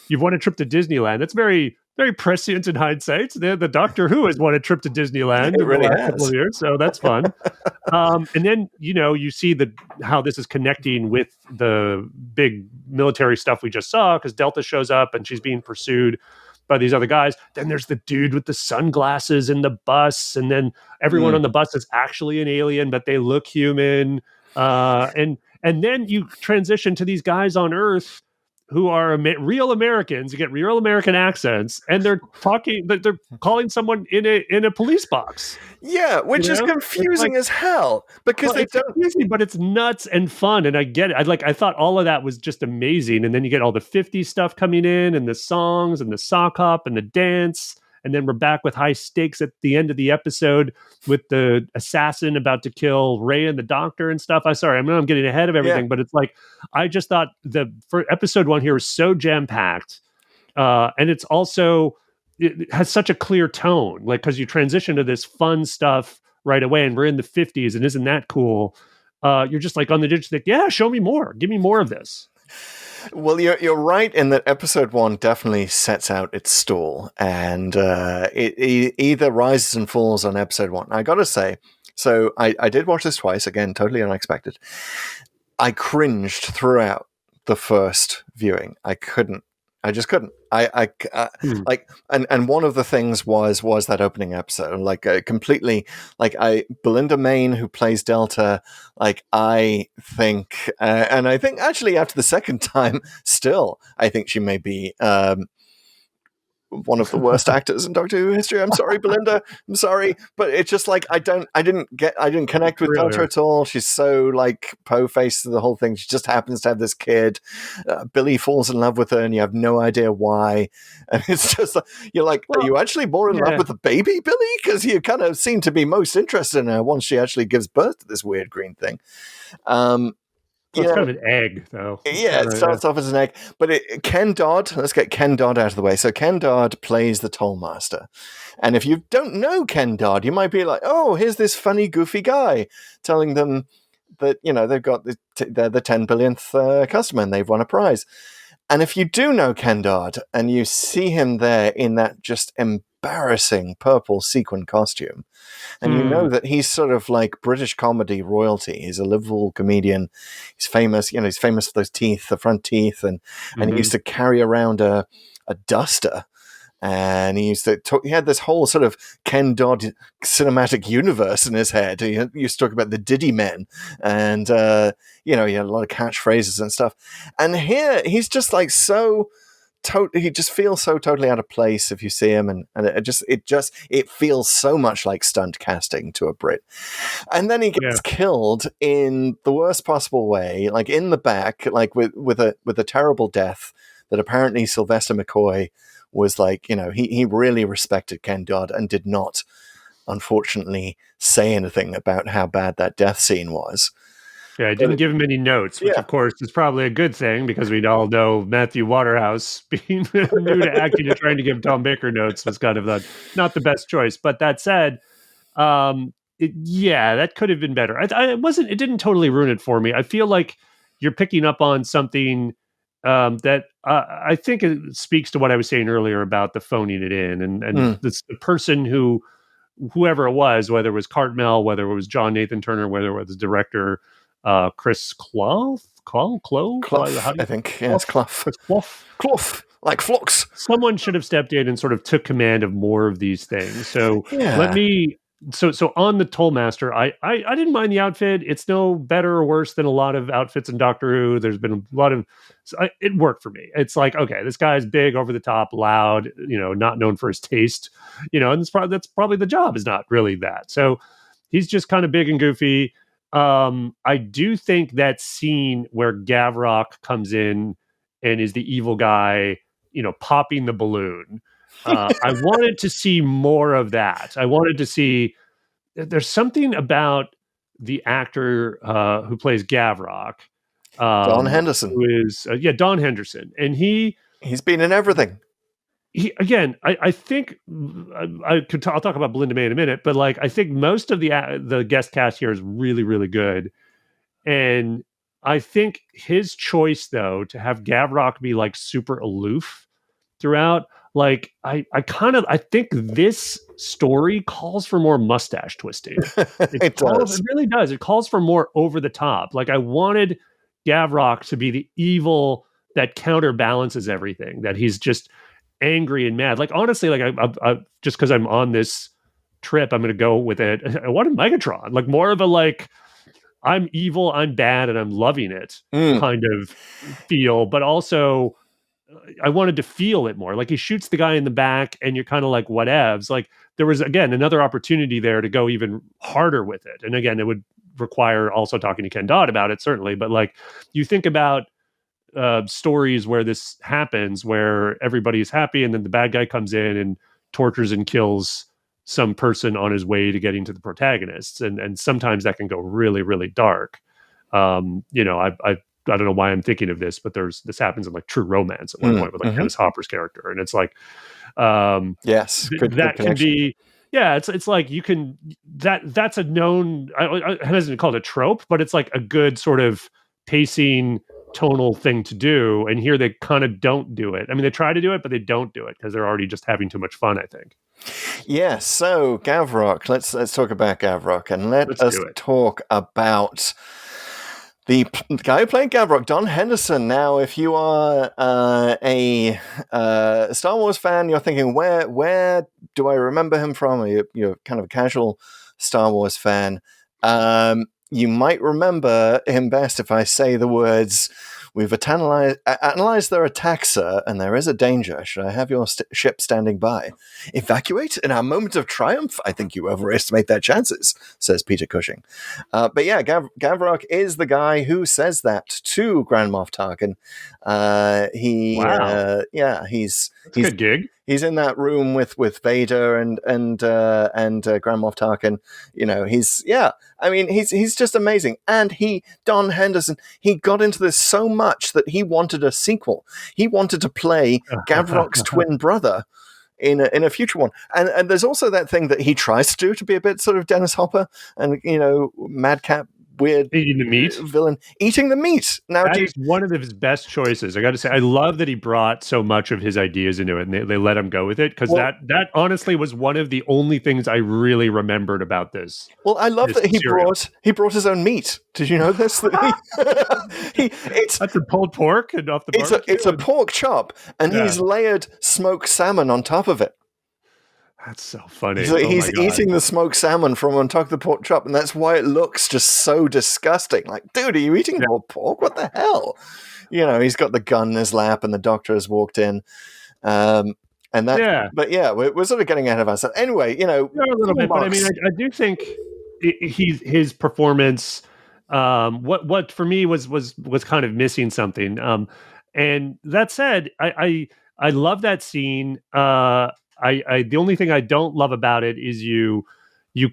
you've won a trip to Disneyland. That's very, very prescient in hindsight. The Doctor Who has won a trip to Disneyland in the last couple of years, so that's fun. And then you see how this is connecting with the big military stuff we just saw because Delta shows up and she's being pursued by these other guys. Then there's the dude with the sunglasses in the bus, and then everyone on the bus is actually an alien, but they look human. And then you transition to these guys on Earth who are real Americans. You get real American accents, and they're talking. They're calling someone in a police box. Yeah, which is confusing as hell because it's confusing, but it's nuts and fun, and I get it. I thought all of that was just amazing, and then you get all the 50s stuff coming in, and the songs, and the sock hop, and the dance. And then we're back with high stakes at the end of the episode with the assassin about to kill Ray and the Doctor and stuff. I'm getting ahead of everything, but it's like, I just thought for episode 1 here was so jam-packed. And it's also, it has such a clear tone, like, because you transition to this fun stuff right away, and we're in the 50s, and isn't that cool? You're just like on the digital stick, yeah, show me more. Give me more of this. Well, you're right in that episode 1 definitely sets out its stall, and it either rises and falls on episode 1. I gotta say, so I did watch this twice, again, totally unexpected. I cringed throughout the first viewing. I just couldn't. Like, and one of the things was that opening episode, like completely, like Belinda Main, who plays Delta, like I think, and I think actually after the second time, still, I think she may be one of the worst actors in Doctor Who history. I'm sorry, Belinda. I'm sorry, but it's just like I didn't connect with Doctor at all. She's so like po-faced to the whole thing. She just happens to have this kid. Billy falls in love with her, and you have no idea why. And it's just you're like, are you actually more in love with the baby, Billy? Because you kind of seem to be most interested in her once she actually gives birth to this weird green thing. It's kind of an egg, though. Yeah, it starts off as an egg. But Ken Dodd, let's get Ken Dodd out of the way. So Ken Dodd plays the Tollmaster. And if you don't know Ken Dodd, you might be like, oh, here's this funny, goofy guy telling them that, they've got they're the 10 billionth customer and they've won a prize. And if you do know Ken Dodd and you see him there in that just embarrassing purple sequin costume, and you know that he's sort of like British comedy royalty. He's a Liverpool comedian. He's famous, he's famous for those teeth, the front teeth, and he used to carry around a duster. And he used to talk, he had this whole sort of Ken Dodd cinematic universe in his head. He used to talk about the Diddy Men, and he had a lot of catchphrases and stuff. And here he's just like he just feels so totally out of place if you see him, and it feels so much like stunt casting to a Brit. And then he gets killed in the worst possible way, like in the back, like with a terrible death that apparently Sylvester McCoy was like, he really respected Ken Dodd and did not, unfortunately, say anything about how bad that death scene was. Yeah, I didn't give him any notes, which of course is probably a good thing because we all know Matthew Waterhouse being new to acting and trying to give Tom Baker notes was kind of not the best choice. But that said, that could have been better. It didn't totally ruin it for me. I feel like you're picking up on something that I think it speaks to what I was saying earlier about the phoning it in and the person whoever it was, whether it was Cartmel, whether it was John Nathan Turner, whether it was the director, Chris Clough, I think. Yeah, it's Clough. Clough, like flux. Someone should have stepped in and sort of took command of more of these things. So So on the Tollmaster, I didn't mind the outfit. It's no better or worse than a lot of outfits in Doctor Who. There's been a lot of it worked for me. It's like, okay, this guy's big, over the top, loud, not known for his taste, and that's probably the job is not really that. So he's just kind of big and goofy. I do think that scene where Gavrock comes in and is the evil guy, popping the balloon. I wanted to see more of that. I wanted to see. There's something about the actor who plays Gavrock, Don Henderson, who is Don Henderson, and he's been in everything. I think I'll talk about Belinda May in a minute, but like I think most of the guest cast here is really, really good, and I think his choice though to have Gavrock be like super aloof throughout. Like I think this story calls for more mustache twisting. It really does. It calls for more over the top. Like I wanted Gavrock to be the evil that counterbalances everything. That he's just angry and mad. Like honestly, like I just because I'm on this trip, I'm going to go with it. I wanted Megatron, like more of a like I'm evil, I'm bad, and I'm loving it kind of feel, but also. I wanted to feel it more. Like he shoots the guy in the back and you're kind of like, whatevs. Like there was, again, another opportunity there to go even harder with it. And again, it would require also talking to Ken Dodd about it, certainly. But like you think about stories where this happens, where everybody's happy and then the bad guy comes in and tortures and kills some person on his way to getting to the protagonists. And sometimes that can go really, really dark. I don't know why I'm thinking of this, but this happens in like True Romance at one point with like Dennis Hopper's character. And it's like, yes, that can be, it's like you can, that's a known, I hasn't called it a trope, but it's like a good sort of pacing tonal thing to do. And here they kind of don't do it. I mean, they try to do it, but they don't do it because they're already just having too much fun, I think. Yeah. So Gavrock, let's talk about Gavrock and let's talk about the guy who played Gavrock, Don Henderson. Now, if you are a Star Wars fan, you're thinking, where do I remember him from? You're kind of a casual Star Wars fan. You might remember him best if I say the words, We've analyzed their attack, sir, and there is a danger. Should I have your ship standing by? Evacuate in our moment of triumph? I think you overestimate their chances, says Peter Cushing. But yeah, Gavrok is the guy who says that to Grand Moff Tarkin. He's a good gig. He's in that room with Vader and Grand Moff Tarkin. You know, he's just amazing. And Don Henderson, he got into this so much that he wanted a sequel. He wanted to play Gavrok's twin brother in a future one. And there's also that thing that he tries to do to be a bit sort of Dennis Hopper and, you know, madcap, weird eating the meat villain, eating the meat. Now, that is one of his best choices. I got to say, I love that he brought so much of his ideas into it, and they let him go with it, because that honestly was one of the only things I really remembered about this. Well, I love that he brought his own meat. Did you know this? That's a pulled pork and off the barbecue. It's a pork chop, and he's layered smoked salmon on top of it. That's so funny. So he's eating the smoked salmon from on top of the pork chop, and that's why it looks just so disgusting. Like, dude, are you eating raw pork? What the hell? You know, he's got the gun in his lap, and the doctor has walked in. But yeah, we're sort of getting ahead of ourselves. Anyway, you know, a little bit, but I mean, I do think his performance, what for me was kind of missing something. And that said, I love that scene. The only thing I don't love about it is you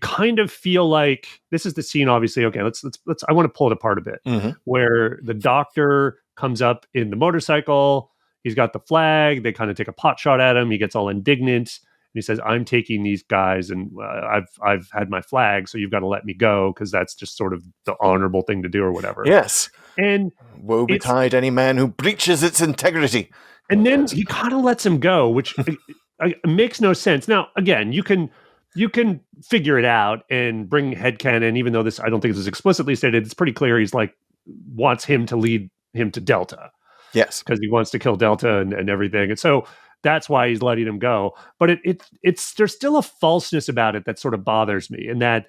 kind of feel like this is the scene. Obviously, okay, let's. I want to pull it apart a bit, where the doctor comes up in the motorcycle. He's got the flag. They kind of take a pot shot at him. He gets all indignant. And he says, "I'm taking these guys, and I've had my flag, so you've got to let me go, because that's just sort of the honorable thing to do, or whatever." Yes. And woe betide any man who breaches its integrity. And then he kind of lets him go, which makes no sense. Now, again, you can figure it out and bring headcanon, even though I don't think this is explicitly stated. It's pretty clear he's like wants him to lead him to Delta. Yes, because he wants to kill Delta and everything, and so that's why he's letting him go. But it's there's still a falseness about it that sort of bothers me, and that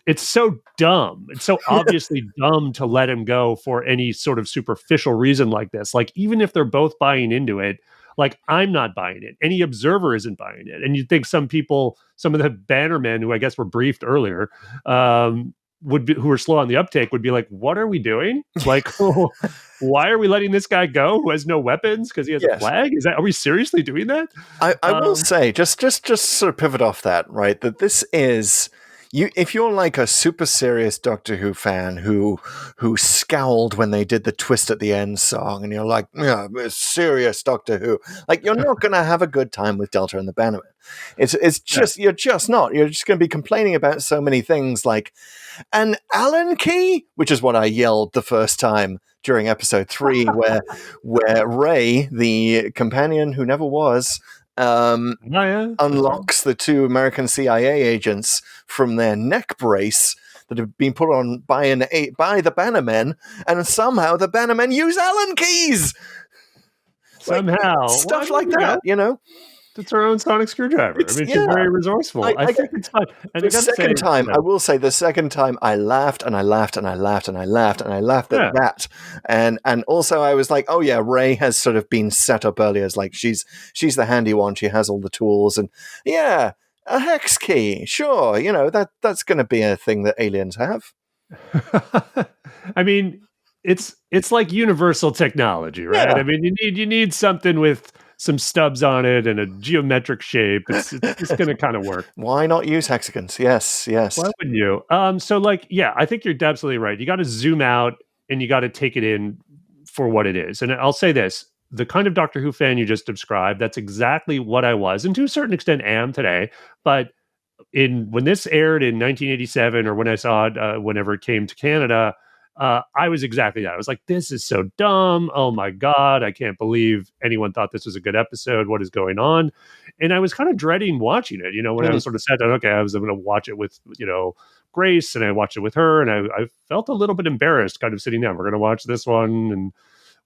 it's so dumb. It's so obviously dumb to let him go for any sort of superficial reason like this. Like, even if they're both buying into it, like, I'm not buying it. Any observer isn't buying it. And you'd think some people, some of the Bannermen, who I guess were briefed earlier, who were slow on the uptake, would be like, what are we doing? Like, why are we letting this guy go who has no weapons because he has a flag? Are we seriously doing that? I will say, just sort of pivot off that, right? That this is... if you're like a super serious Doctor Who fan who scowled when they did the twist at the end song, and you're like, yeah, it's serious Doctor Who, like, you're not going to have a good time with Delta and the Bannermen. It's just you're just not. You're just going to be complaining about so many things, like an Allen key, which is what I yelled the first time during episode 3, where Ray, the companion who never was, unlocks the two American CIA agents from their neck brace that have been put on by the Bannermen, and somehow the Bannermen use Allen keys. Somehow, stuff like that, you know. It's her own sonic screwdriver. It's very resourceful. I think it's fun. And the second time, I will say, the second time I laughed and I laughed and I laughed and I laughed and I laughed at that. And also I was like, oh yeah, Ray has sort of been set up earlier as like she's the handy one. She has all the tools, and a hex key. Sure, you know, that's going to be a thing that aliens have. I mean, it's like universal technology, right? Yeah. I mean, you need something with some stubs on it and a geometric shape. It's going to kind of work. Why not use hexagons? Yes. Why wouldn't you? So like, yeah, I think you're absolutely right. You got to zoom out and you got to take it in for what it is. And I'll say this, the kind of Doctor Who fan you just described, that's exactly what I was, and to a certain extent am today. But when this aired in 1987, or when I saw it, whenever it came to Canada, I was exactly that. I was like, this is so dumb. Oh my God, I can't believe anyone thought this was a good episode. What is going on? And I was kind of dreading watching it, you know, when I was sort of sat down, okay, I was going to watch it with, you know, Grace, and I watched it with her, and I felt a little bit embarrassed kind of sitting down. We're going to watch this one, and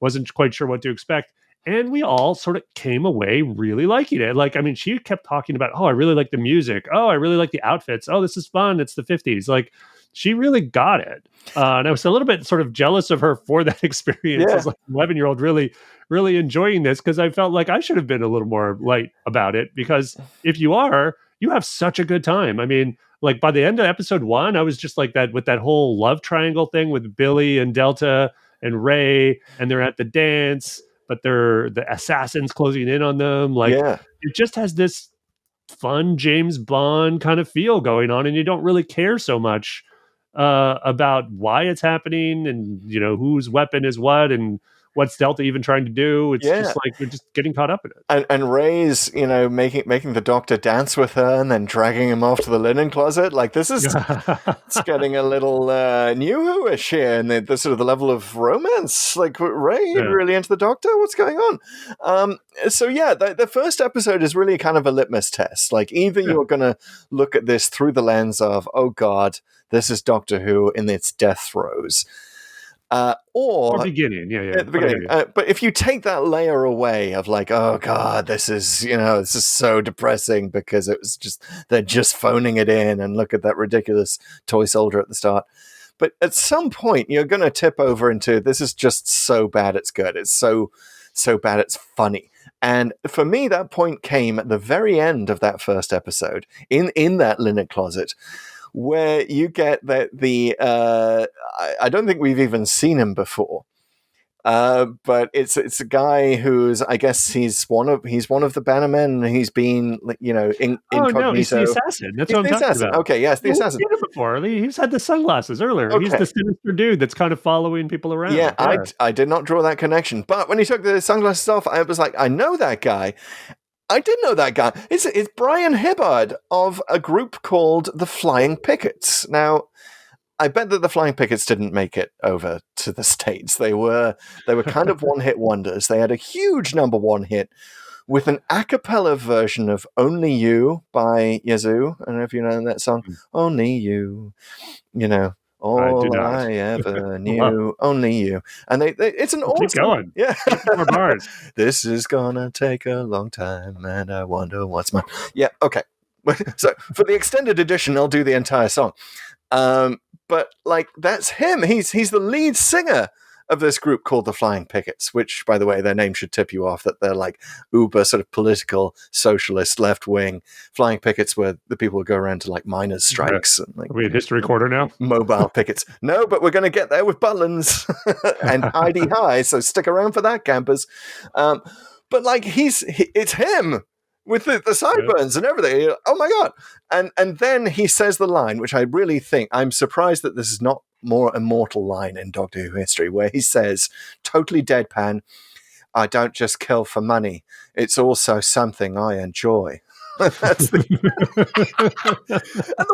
wasn't quite sure what to expect. And we all sort of came away really liking it. Like, I mean, she kept talking about, oh, I really like the music. Oh, I really like the outfits. Oh, this is fun. It's the 50s. Like, she really got it. And I was a little bit sort of jealous of her for that experience Yeah. as like an 11-year-old really, really enjoying this, because I felt like I should have been a little more light about it, because if you are, you have such a good time. I mean, like by the end of episode 1, I was just like that with that whole love triangle thing with Billy and Delta and Ray, and they're at the dance, but they're the assassins closing in on them. Like Yeah. it just has this fun James Bond kind of feel going on, and you don't really care so much about why it's happening, and whose weapon is what, and what's Delta even trying to do. It's Yeah. just like we're just getting caught up in it. And Ray's, making the Doctor dance with her and then dragging him off to the linen closet. Like this is it's getting a little New Who-ish here, and the sort of the level of romance. Like Ray really into the Doctor. What's going on? So yeah, the first episode is really kind of a litmus test. Like either you're going to look at this through the lens of, oh God, this is Doctor Who in its death throes. Or beginning, at the beginning. But if you take that layer away of like, oh God, this is so depressing because they're just phoning it in, and look at that ridiculous toy soldier at the start. But at some point, you're going to tip over into this is just so bad it's good. It's so bad it's funny. And for me, that point came at the very end of that first episode in that linen closet, where you get that I don't think we've even seen him before, but it's a guy who's, I guess he's one of the Bannermen. He's been incognito. Oh no, he's the assassin. That's what I'm talking about. Okay, yes, the assassin. We've seen it before. He's had the sunglasses earlier. Okay. He's the sinister dude that's kind of following people around. Yeah, I did not draw that connection, but when he took the sunglasses off, I was like, I know that guy. I did know that guy. It's Brian Hibbard of a group called the Flying Pickets. Now, I bet that the Flying Pickets didn't make it over to the States. They were kind of one-hit wonders. They had a huge number one hit with an a cappella version of Only You by Yazoo. I don't know if you know that song. Only You, all I ever knew, only you. And it's an awesome... Keep going. Yeah. More bars. This is gonna take a long time, and I wonder what's mine. Yeah, okay. So for the extended edition, I'll do the entire song. But like that's him. He's the lead singer of this group called the Flying Pickets, which, by the way, their name should tip you off that they're like uber sort of political, socialist, left wing. Flying Pickets were the people who go around to like miners' strikes. And, like, are we a history quarter now? Mobile pickets. No, but we're going to get there with Butlins and ID High, so stick around for that, campers. But like it's him with the sideburns and everything. Oh my God. And then he says the line, which I really think, I'm surprised that this is not more immortal line in Doctor Who history, where he says, totally deadpan, I don't just kill for money. It's also something I enjoy. That's and the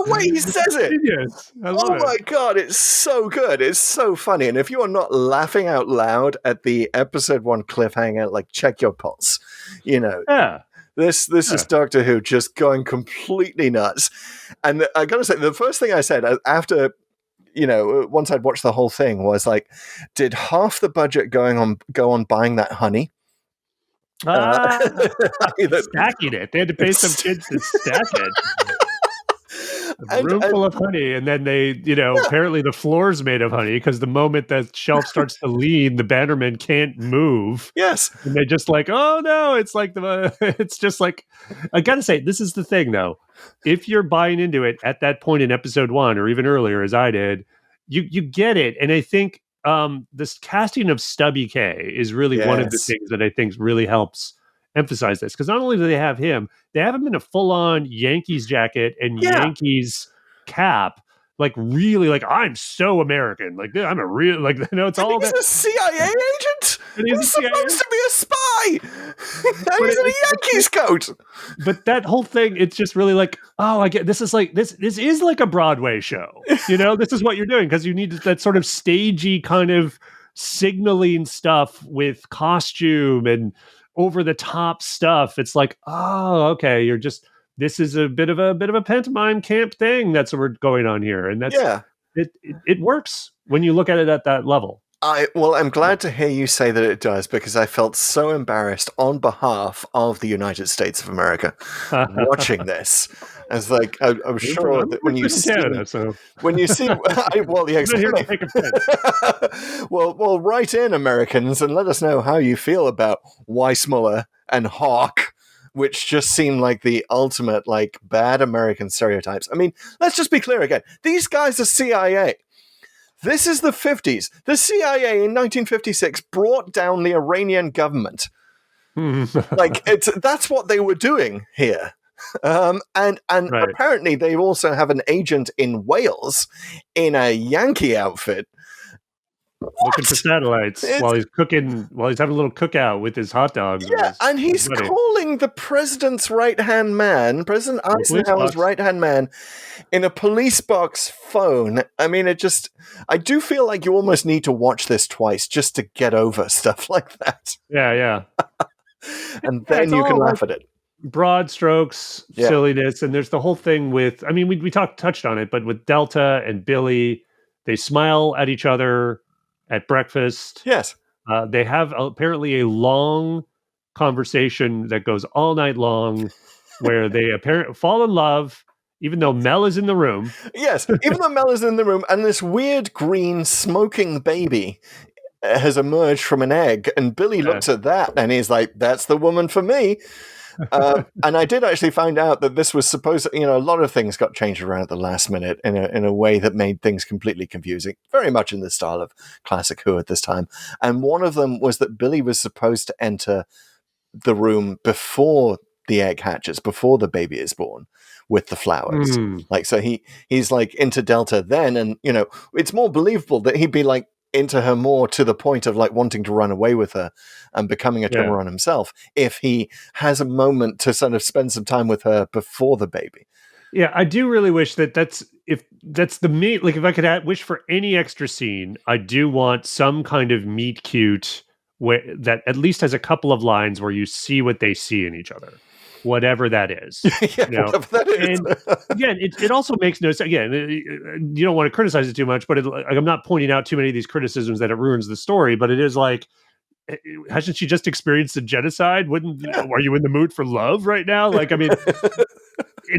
way he says it. Yes, I love it. My God, it's so good. It's so funny. And if you are not laughing out loud at the episode 1 cliffhanger, like check your pulse. Yeah. This is Doctor Who just going completely nuts. And I got to say, the first thing I said after, once I'd watched the whole thing was like, did half the budget go on buying that honey? Stacking it. They had to pay some kids to stack it. A room full of honey, and then they, apparently the floor's made of honey, because the moment that shelf starts to lean, the Bannermen can't move. Yes. And they're just like, oh no, it's like it's just like, I gotta say, this is the thing though. If you're buying into it at that point in episode 1, or even earlier, as I did, you get it. And I think this casting of Stubby K is really one of the things that I think really helps emphasize this, because not only do they have him in a full-on Yankees jacket and Yankees cap, like really, like I'm so American, like I'm a real, like it's all he's that. A CIA agent. And he's supposed to be a spy. He's in a Yankees coat. But that whole thing, it's just really like, oh, I get this is like this is like a Broadway show. This is what you're doing, because you need that sort of stagey kind of signaling stuff with costume and over the top stuff. It's like, oh, okay, this is a bit of a pantomime camp thing that's what's going on here, and that's it works when you look at it at that level. I'm glad to hear you say that it does, because I felt so embarrassed on behalf of the United States of America watching this. As like, I'm sure that when you from see, Canada, so well, yeah, I'm not here to exactly. take offense. well, write in, Americans, and let us know how you feel about Weissmuller and Hawk, which just seem like the ultimate like bad American stereotypes. I mean, let's just be clear again. These guys are CIA. This is the 50s. The CIA in 1956 brought down the Iranian government. Like, that's what they were doing here. And Right. apparently they also have an agent in Wales in a Yankee outfit. Looking for satellites while he's having a little cookout with his hot dogs. Yeah, and he's calling the president's right-hand man, President Eisenhower's right-hand man, in a police box phone. I mean, I do feel like you almost need to watch this twice just to get over stuff like that. Yeah. And then you can laugh at it. Broad strokes, silliness, and there's the whole thing with, I mean, we touched on it, but with Delta and Billy, they smile at each other at breakfast. Yes. They have apparently a long conversation that goes all night long where they apparently fall in love, even though Mel is in the room. Yes, even though Mel is in the room, and this weird green smoking baby has emerged from an egg, and Billy looks at that and he's like, that's the woman for me. And I did actually find out that this was supposed to, a lot of things got changed around at the last minute in a way that made things completely confusing, very much in the style of classic Who at this time. And one of them was that Billy was supposed to enter the room before the egg hatches, before the baby is born, with the flowers. Like, so he's like into Delta then, and it's more believable that he'd be like into her more to the point of like wanting to run away with her and becoming a Timoran himself if he has a moment to sort of spend some time with her before the baby. Yeah, I do really wish that's the meat. Like, if I could wish for any extra scene, I do want some kind of meet cute that at least has a couple of lines where you see what they see in each other, whatever that is. Whatever that is. And again, it also makes no sense. Again, you don't want to criticize it too much, but I'm not pointing out too many of these criticisms that it ruins the story. But it is like, hasn't she just experienced a genocide? Are you in the mood for love right now? Like, I mean,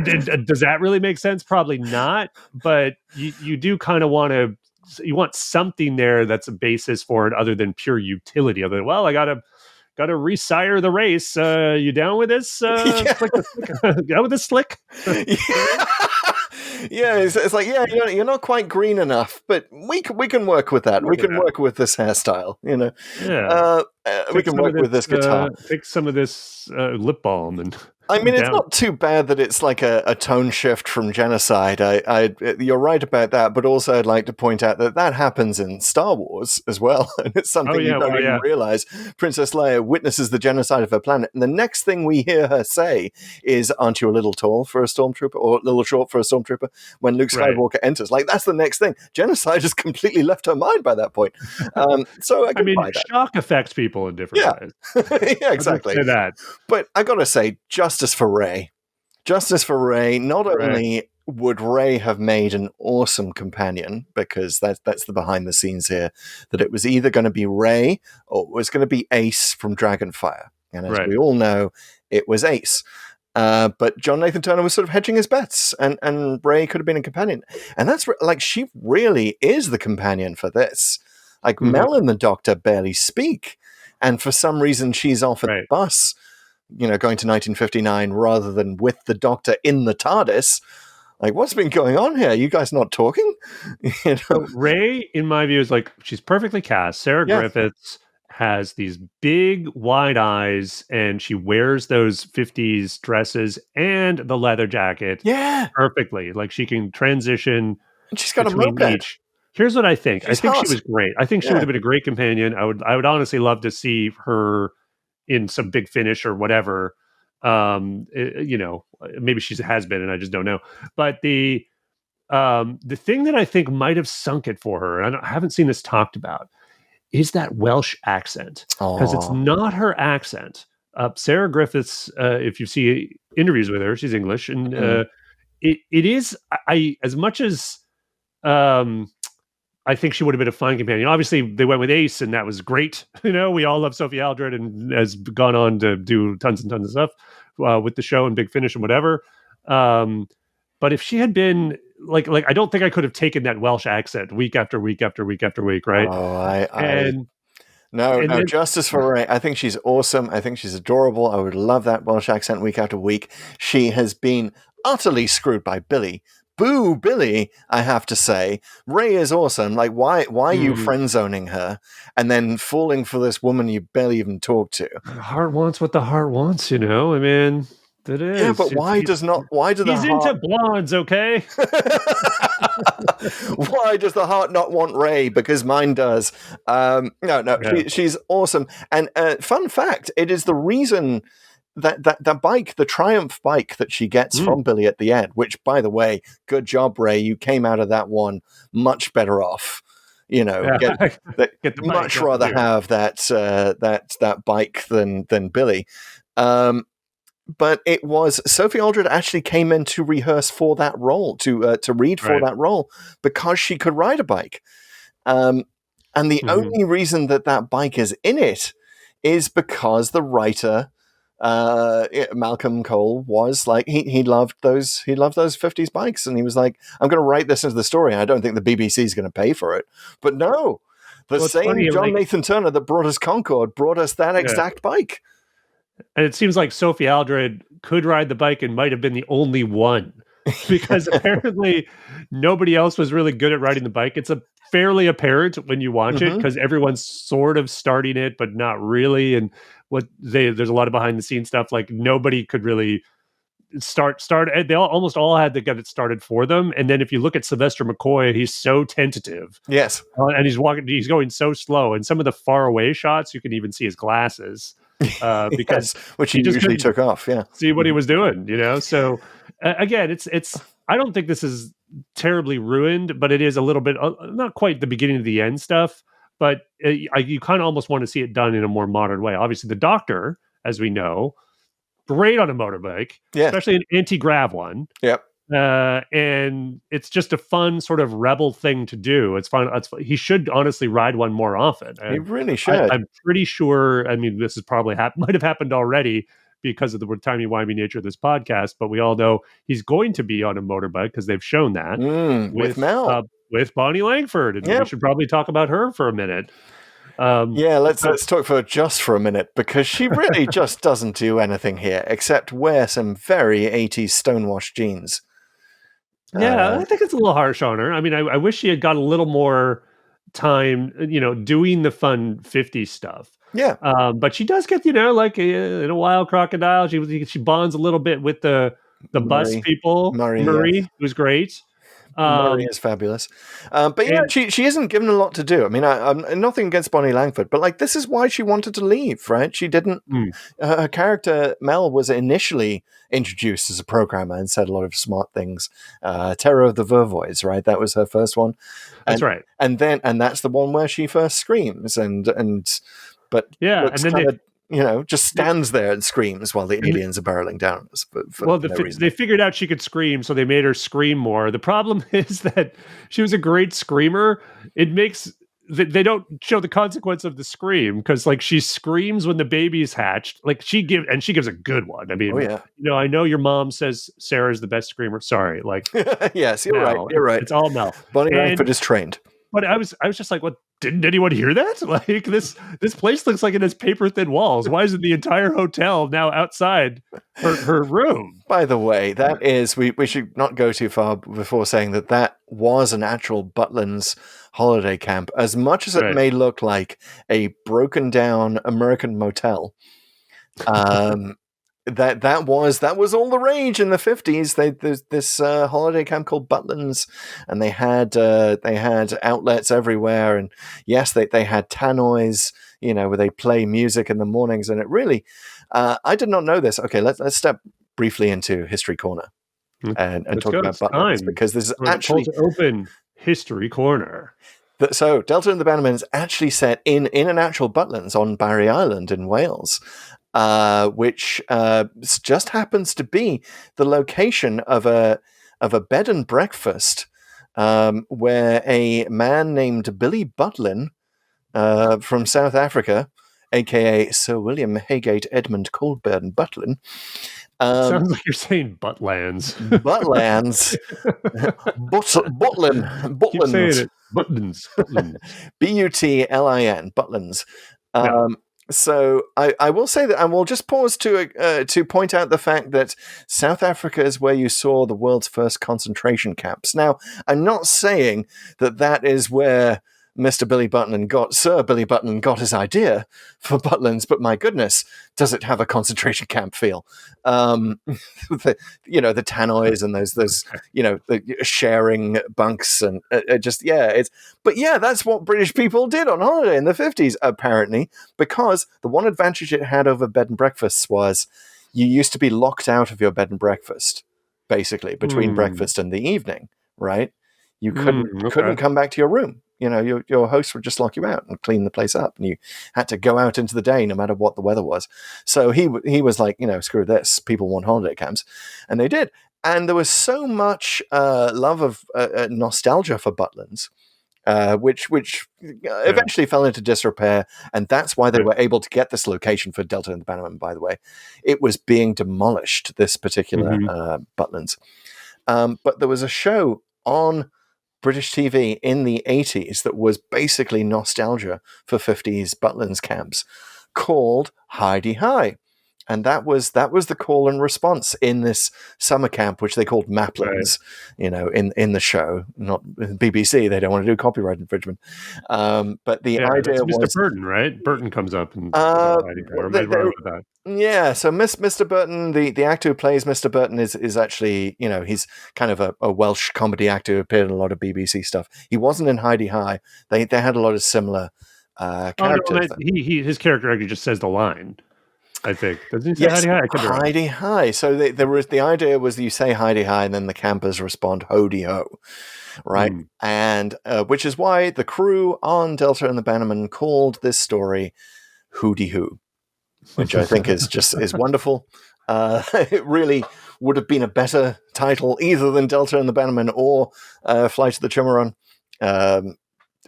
does that really make sense? Probably not. But you do kind of want something there that's a basis for it, other than pure utility. Other than, well, I gotta resire the race. You down with this? Down with this slick? Yeah, it's like, you're not quite green enough, but we can work with that. We can work with this hairstyle, Yeah. We can work with this guitar. Take some of this lip balm and. I mean, it's not too bad that it's like a tone shift from genocide. You're right about that, but also I'd like to point out that happens in Star Wars as well, and it's something you don't even realize. Princess Leia witnesses the genocide of her planet, and the next thing we hear her say is, "Aren't you a little tall for a stormtrooper, or a little short for a stormtrooper?" When Luke Skywalker enters, like, that's the next thing. Genocide has completely left her mind by that point. So I mean, shock affects people in different ways. Yeah, exactly. Say that, but I gotta say, justice for Rey. Not only would Rey have made an awesome companion, because that's the behind the scenes here, that it was either going to be Rey or it was going to be Ace from Dragonfire. And as we all know, it was Ace. But John Nathan Turner was sort of hedging his bets, and Rey could have been a companion. And that's like, she really is the companion for this. Like, Mel and the Doctor barely speak. And for some reason, she's off at the bus, going to 1959 rather than with the Doctor in the TARDIS. Like, what's been going on here? You guys not talking? Rey, in my view, is like, she's perfectly cast. Sarah Griffiths has these big, wide eyes, and she wears those 50s dresses and the leather jacket perfectly. Like, she can transition. And she's got a moped. Here's what I think. I think she was great. I think she would have been a great companion. I would honestly love to see her in some Big Finish or whatever. Maybe she has been and I just don't know. But the thing that I think might have sunk it for her, and I haven't seen this talked about, is that Welsh accent. Because it's not her accent. Sarah Griffiths, if you see interviews with her, she's English, and it is, as much as I think she would have been a fine companion. Obviously, they went with Ace, and that was great. We all love Sophie Aldred, and has gone on to do tons and tons of stuff with the show and Big Finish and whatever. But if she had been like, I don't think I could have taken that Welsh accent week after week after week after week, right? Oh, No, justice for Ray. I think she's awesome. I think she's adorable. I would love that Welsh accent week after week. She has been utterly screwed by Billy. Boo, Billy, I have to say. Ray is awesome. Like, why are you friend-zoning her and then falling for this woman you barely even talk to? The heart wants what the heart wants, I mean, that is. Yeah, but why do the heart... He's into blondes, okay? Why does the heart not want Ray? Because mine does. She's awesome. And fun fact, it is the reason that bike, the Triumph bike that she gets from Billy at the end, which, by the way, good job, Ray. You came out of that one much better off. Get the bike, much rather have that bike than Billy. But it was Sophie Aldred actually came in to rehearse for that role, to read for that role, because she could ride a bike. And the only reason that bike is in it is because the writer, Malcolm Kohll, was like, he loved those 50s bikes, and he was like, I'm going to write this into the story. I don't think the BBC is going to pay for it. But no, same John Nathan Turner that brought us Concorde brought us that exact bike. And it seems like Sophie Aldred could ride the bike and might have been the only one, because apparently nobody else was really good at riding the bike. It's fairly apparent when you watch it, because everyone's sort of starting it, but not really. And there's a lot of behind the scenes stuff. Like, nobody could really start. They almost all had to get it started for them. And then if you look at Sylvester McCoy, he's so tentative. Yes. And he's going so slow. And some of the far away shots, you can even see his glasses. Because which he usually took off, see what he was doing, So again, it's. I don't think this is terribly ruined, but it is a little bit not quite the beginning of the end stuff. But you kind of almost want to see it done in a more modern way. Obviously, the Doctor, as we know, great on a motorbike, especially an anti-grav one. Yep. And it's just a fun sort of rebel thing to do. It's fun. He should honestly ride one more often. He really should. I'm pretty sure. I mean, this is probably might have happened already because of the timey-wimey nature of this podcast. But we all know he's going to be on a motorbike because they've shown that with Mel, with Bonnie Langford, and we should probably talk about her for a minute. Let's talk for a minute, because she really just doesn't do anything here except wear some very 80s stonewashed jeans. Yeah, I think it's a little harsh on her. I mean, I wish she had got a little more time, doing the fun 50s stuff. Yeah. But she does get, like in a Wild Crocodile, she bonds a little bit with the bus people. Murray, who's great. Murray is fabulous. But she isn't given a lot to do. I mean, I'm nothing against Bonnie Langford, but like, this is why she wanted to leave, right? She didn't. Her character Mel was initially introduced as a programmer and said a lot of smart things. Terror of the Vervoids, right? That was her first one. That's right. And that's the one where she first screams but just stands there and screams while the aliens are barreling down. They figured out she could scream, so they made her scream more. The problem is that she was a great screamer. It makes they don't show the consequence of the scream, because like, she screams when the baby's hatched. Like, she gives a good one. I mean, I know your mom says Sarah's the best screamer. Sorry, like yes, you're right. You're right. It's all Mel. Bonnie Langford is trained. But I was just like, what? Didn't anyone hear that? Like, this place looks like it has paper thin walls. Why isn't the entire hotel now outside her room? By the way, that is, we should not go too far before saying that was an actual Butlins holiday camp, as much as it may look like a broken down American motel. That was all the rage in the 50s. There's this holiday camp called Butlins, and they had outlets everywhere, and yes, they had tannoys, where they play music in the mornings, and it really, I did not know this. Okay, let's step briefly into History Corner and talk about Butlins, because this is actually open History Corner. So Delta and the Bannermen is actually set in an actual Butlins on Barry Island in Wales. Which just happens to be the location of a bed and breakfast where a man named Billy Butlin from South Africa, aka Sir William Haygate Edmund Coldburn Butlin. Sounds like you're saying Buttlands. Butlins. Butlin. Keep saying Butlins. it. Butlins. Butlins. Butlin. Butlins. So I will say that, and we'll just pause to point out the fact that South Africa is where you saw the world's first concentration camps. Now, I'm not saying that is where Sir Billy Butlin got his idea for Butlins, but my goodness, does it have a concentration camp feel? The tannoys and those the sharing bunks and that's what British people did on holiday in the 50s, apparently, because the one advantage it had over bed and breakfasts was you used to be locked out of your bed and breakfast, basically, between breakfast and the evening, right? You couldn't come back to your room. Your host would just lock you out and clean the place up, and you had to go out into the day no matter what the weather was. So he was like, screw this. People want holiday camps, and they did. And there was so much love of nostalgia for Butlins, which eventually fell into disrepair, and that's why they were able to get this location for Delta and the Bannermen. By the way, it was being demolished, this particular Butlins. But there was a show on British TV in the 80s that was basically nostalgia for 50s Butlins camps, called Hi-de-Hi. And that was the call and response in this summer camp, which they called Maplins, in the show. Not BBC, they don't want to do copyright infringement. But the idea was Mr. Burton, right? Burton comes up and that. Yeah, so Mr. Burton, the actor who plays Mr. Burton is actually, he's kind of a Welsh comedy actor who appeared in a lot of BBC stuff. He wasn't in Hi-de-Hi. They had a lot of similar characters. His character actually just says the line, I think. Doesn't he say Hi-de-Hi? Hi-de-hi. So the idea was you say Hi-de-hi and then the campers respond Ho-de-ho, right? And which is why the crew on Delta and the Bannermen called this story Hoo-de-hoo, which I think is wonderful. It really would have been a better title either than Delta and the Bannermen or Flight of the Chimaron.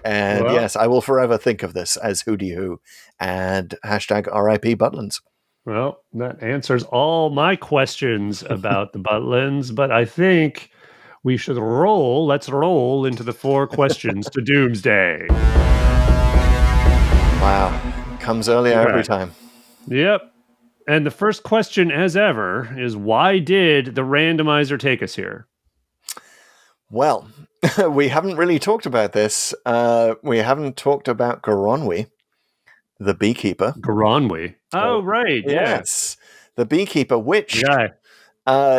Yes, I will forever think of this as Hoo-de-hoo and hashtag RIP Butlins. Well, that answers all my questions about the Butlins, but I think we should let's roll into the 4 questions to Doomsday. Wow. Comes earlier every time. Yep. And the first question, as ever, is why did the randomizer take us here? Well, we haven't really talked about this. We haven't talked about Goronwy, the beekeeper. Goronwy? Oh, right. Yes. The beekeeper, which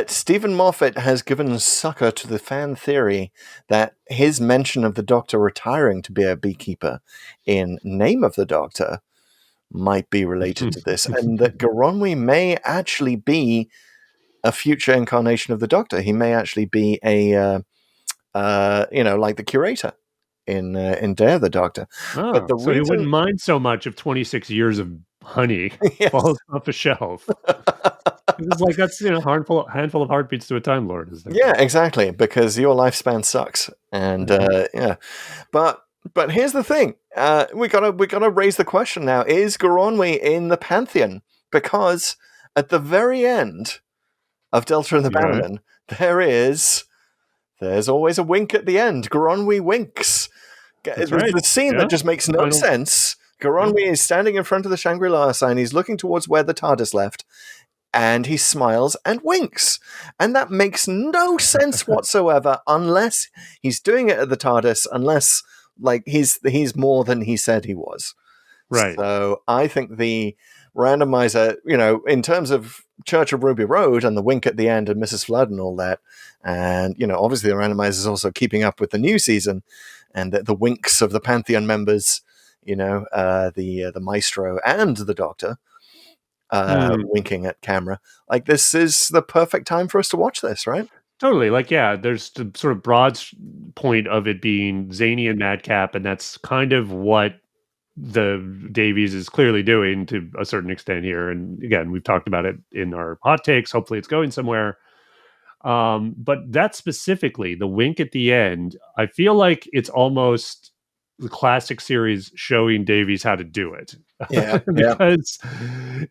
Stephen Moffat has given succor to the fan theory that his mention of the Doctor retiring to be a beekeeper in Name of the Doctor might be related to this, and that Goronwy may actually be a future incarnation of the Doctor. He may actually be a, like the curator in Day of the Doctor. Oh, but so he wouldn't mind so much if 26 years of honey falls off a shelf. It's like that's handful of heartbeats to a Time Lord. Yeah, exactly, because your lifespan sucks, and But here's the thing: we gotta raise the question now: is Goronwy in the pantheon? Because at the very end of Delta and the Bannermen, there's always a wink at the end. Goronwy winks. There's the scene that just makes no sense. Goronwy is standing in front of the Shangri-La sign. He's looking towards where the TARDIS left, and he smiles and winks. And that makes no sense whatsoever, unless he's doing it at the TARDIS, unless he's more than he said he was. Right. So I think the randomizer, in terms of Church of Ruby Road and the wink at the end and Mrs. Flood and all that, and obviously the randomizer is also keeping up with the new season and the winks of the Pantheon members, the Maestro and the Doctor winking at camera. Like, this is the perfect time for us to watch this, right? Totally. There's the sort of broad point of it being zany and madcap, and that's kind of what the Davies is clearly doing to a certain extent here. And again, we've talked about it in our hot takes. Hopefully it's going somewhere. But that specifically, the wink at the end, I feel like it's almost the classic series showing Davies how to do it. Yeah, because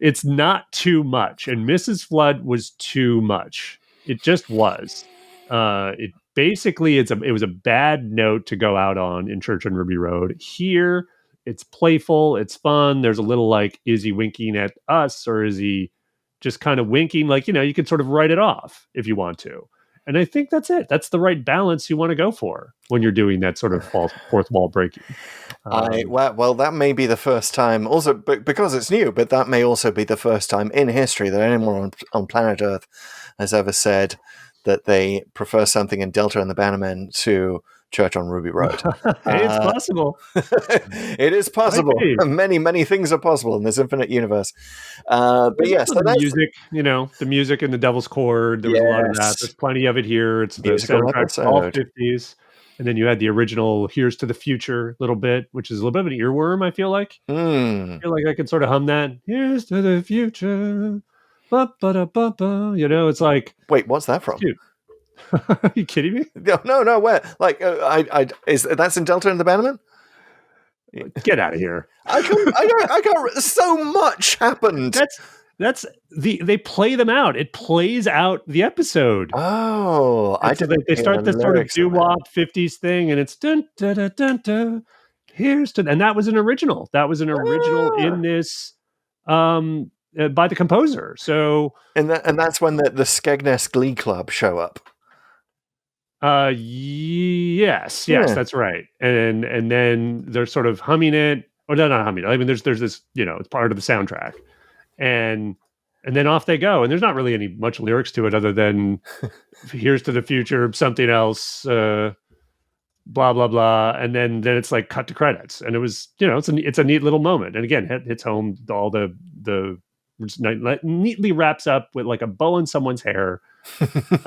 it's not too much. And Mrs. Flood was too much. It just was. It basically it was a bad note to go out on in Church on Ruby Road. Here, it's playful, it's fun. There's a little like, is he winking at us or is he just kind of winking? Like, you can sort of write it off if you want to. And I think that's it. That's the right balance you want to go for when you're doing that sort of fourth wall breaking. Well, that may be the first time, also because it's new, but that may also be the first time in history that anyone on planet Earth has ever said that they prefer something in Delta and the Bannermen to Church on Ruby Road. It's possible. It is possible. Many, many things are possible in this infinite universe. But yes, the music, the music in the Devil's Chord. There was a lot of that. There's plenty of it here. It's the soundtrack all 50s. And then you had the original Here's to the Future a little bit, which is a little bit of an earworm, I feel like. I feel like I can sort of hum that. Here's to the future. Ba-ba-da-ba-ba. It's like... Wait, what's that from? Dude. Are you kidding me? No, where? Like, that's in Delta and the Bannermen? Get out of here. I can't. So much happened. They play them out. It plays out the episode. Oh, they start this sort of doo-wop 50s thing, and it's dun dun dun dun dun. And that was an original. That was an original in this by the composer. So and that's when the Skegness Glee Club show up. Yes, that's right. And then they're sort of humming it, or they're not humming it. I mean, there's this, it's part of the soundtrack, and then off they go. And there's not really much lyrics to it other than "Here's to the future," something else, blah blah blah, and then it's like cut to credits. And it was, it's a neat little moment. And again, hits home all the neatly wraps up with like a bow in someone's hair. This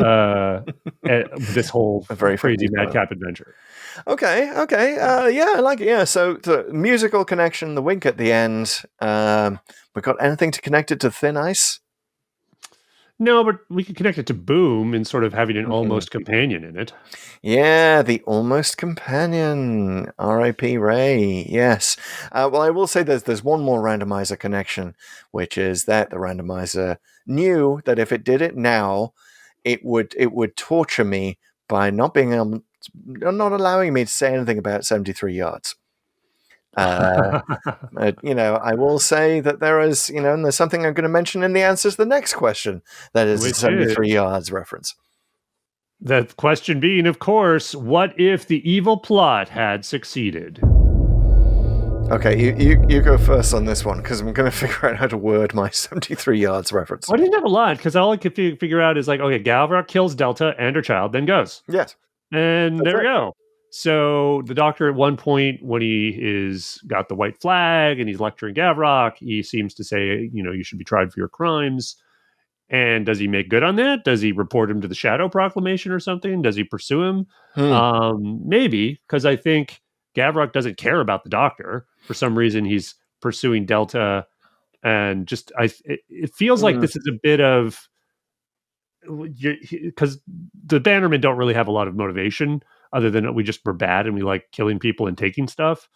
whole very crazy madcap adventure. Okay. Yeah, I like it. Yeah, so the musical connection, the wink at the end. We got anything to connect it to Thin Ice? No, but we could connect it to Boom and sort of having an almost companion in it. Yeah, the almost companion. R.I.P. Ray. Yes. Well, I will say there's one more randomizer connection, which is that the randomizer knew that if it did it now, it would torture me by not allowing me to say anything about 73 yards. I will say that there is, and there's something I'm going to mention in the answers to the next question that is a 73 yards reference. The question being, of course, what if the evil plot had succeeded? Okay, you go first on this one, because I'm going to figure out how to word my 73 yards reference. Well, I didn't have a lot, because all I could figure out is like, okay, Galvrock kills Delta and her child, then goes. Yes. And there we go. So the Doctor, at one point, when he is got the white flag and he's lecturing Gavrock, he seems to say, you should be tried for your crimes. And does he make good on that? Does he report him to the Shadow Proclamation or something? Does he pursue him? Maybe, because I think Gavrock doesn't care about the Doctor. For some reason, he's pursuing Delta. And just, it feels like this is a bit of, because the Bannermen don't really have a lot of motivation other than we're bad and we like killing people and taking stuff.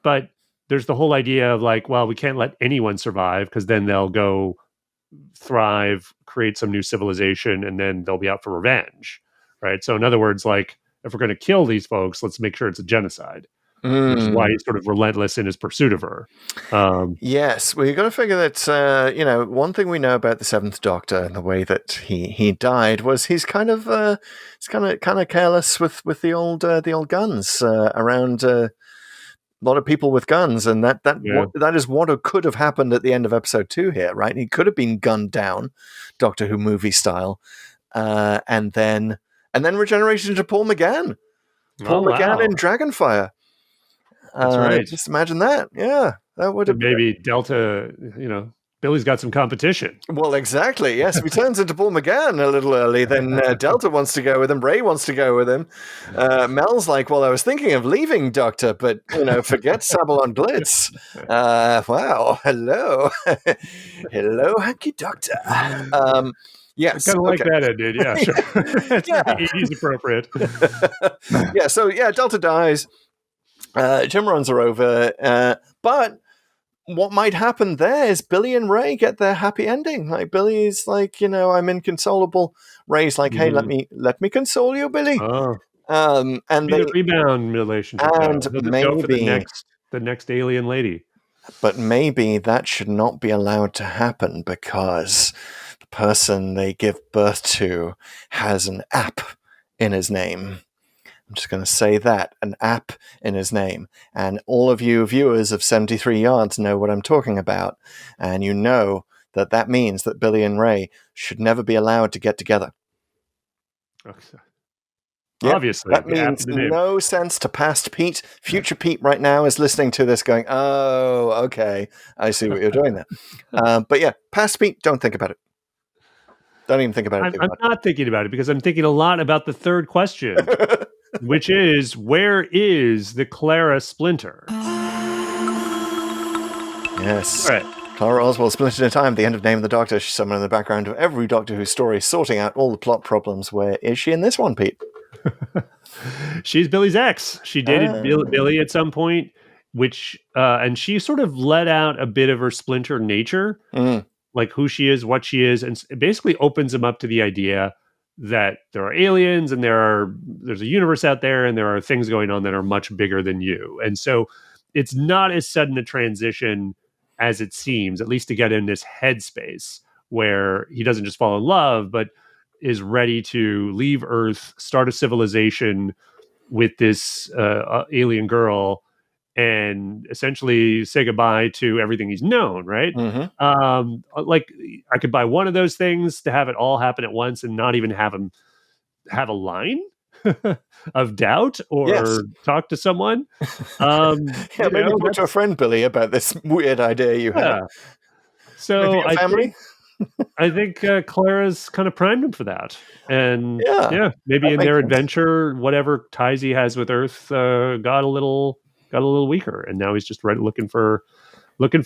But there's the whole idea of like, well, we can't let anyone survive because then they'll go thrive, create some new civilization, and then they'll be out for revenge, right? So in other words, like, if we're going to kill these folks, let's make sure it's a genocide. Which is why he's sort of relentless in his pursuit of her. Yes, well, you've got to figure that, one thing we know about the Seventh Doctor and the way that he died was he's kind of careless with the old guns around a lot of people with guns, and that is what could have happened at the end of episode 2 here, right? He could have been gunned down, Doctor Who movie style, and then regeneration to Paul McGann. Paul McGann in Dragonfire. That's right. Just imagine that. Yeah, that would have maybe Delta. Billy's got some competition. Well, exactly. Yes, if he turns into Paul McGann a little early, then Delta wants to go with him. Ray wants to go with him. Mel's like, well, I was thinking of leaving, Doctor, but forget Sabalon Blitz. Wow, hello, hello, Hanky Doctor. Yes. Kind of like okay. that ended. Yeah, sure. It's Yeah. 80s appropriate. Yeah, so Delta dies. Jim runs her over. But what might happen there is Billy and Ray get their happy ending. Like Billy's like, I'm inconsolable. Ray's like, hey, let me console you, Billy. Oh, And be they a rebound relationship. and They'll just go for maybe the next alien lady. but maybe that should not be allowed to happen because the person they give birth to has an app in his name. I'm just going to say that, an app in his name. And all of you viewers of 73 Yards know what I'm talking about. And you know that means that Billy and Ray should never be allowed to get together. Okay. Yep, Obviously, that the app means in the name. no sense to past Pete. Future Pete right now is listening to this going, oh, okay, I see what you're doing there. But yeah, past Pete, don't think about it. Don't even think about it. I'm not thinking about it because I'm thinking a lot about the third question, which is, where is the Clara Splinter? Yes. All right. Clara Oswald splintered in time at the end of Name of the Doctor. She's someone in the background of every Doctor Who story, sorting out all the plot problems. Where is she in this one, Pete? She's Billy's ex. She dated Billy at some point, which and she sort of let out a bit of her Splinter nature, like who she is, what she is, and it basically opens him up to the idea that there are aliens and there's a universe out there and there are things going on that are much bigger than you. And so it's not as sudden a transition as it seems, at least to get in this headspace where he doesn't just fall in love, but is ready to leave Earth, start a civilization with this alien girl, and essentially say goodbye to everything he's known, right? Like, I could buy one of those things to have it all happen at once and not even have him have a line of doubt or talk to someone. Maybe talk to a friend, Billy, about this weird idea you have. So family? I think Clara's kind of primed him for that. And maybe that in their makes sense. adventure, whatever ties he has with Earth got a little weaker, and now he's just looking for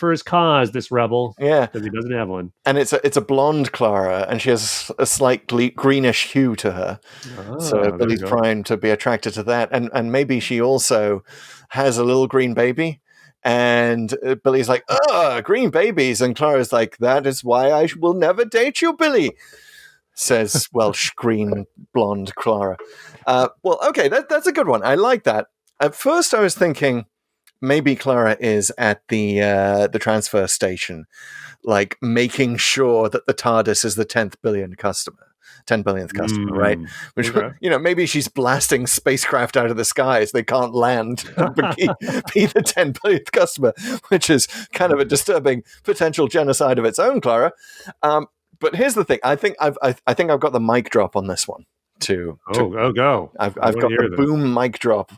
his cause. This rebel, because he doesn't have one. And it's a blonde Clara, and she has a slight greenish hue to her. So Billy's primed to be attracted to that, and maybe she also has a little green baby. And Billy's like, green babies. And Clara's like, that is why I will never date you, Billy, says Welsh green blonde Clara. Well, okay, that's a good one. I like that. At first I was thinking maybe Clara is at the transfer station, like making sure that the TARDIS is the 10th billionth customer, right? Which, maybe she's blasting spacecraft out of the skies. They can't land but be the 10 billionth customer, which is kind of a disturbing potential genocide of its own, Clara. But here's the thing. I think I've got the mic drop on this one too. Go. I've got the boom mic drop.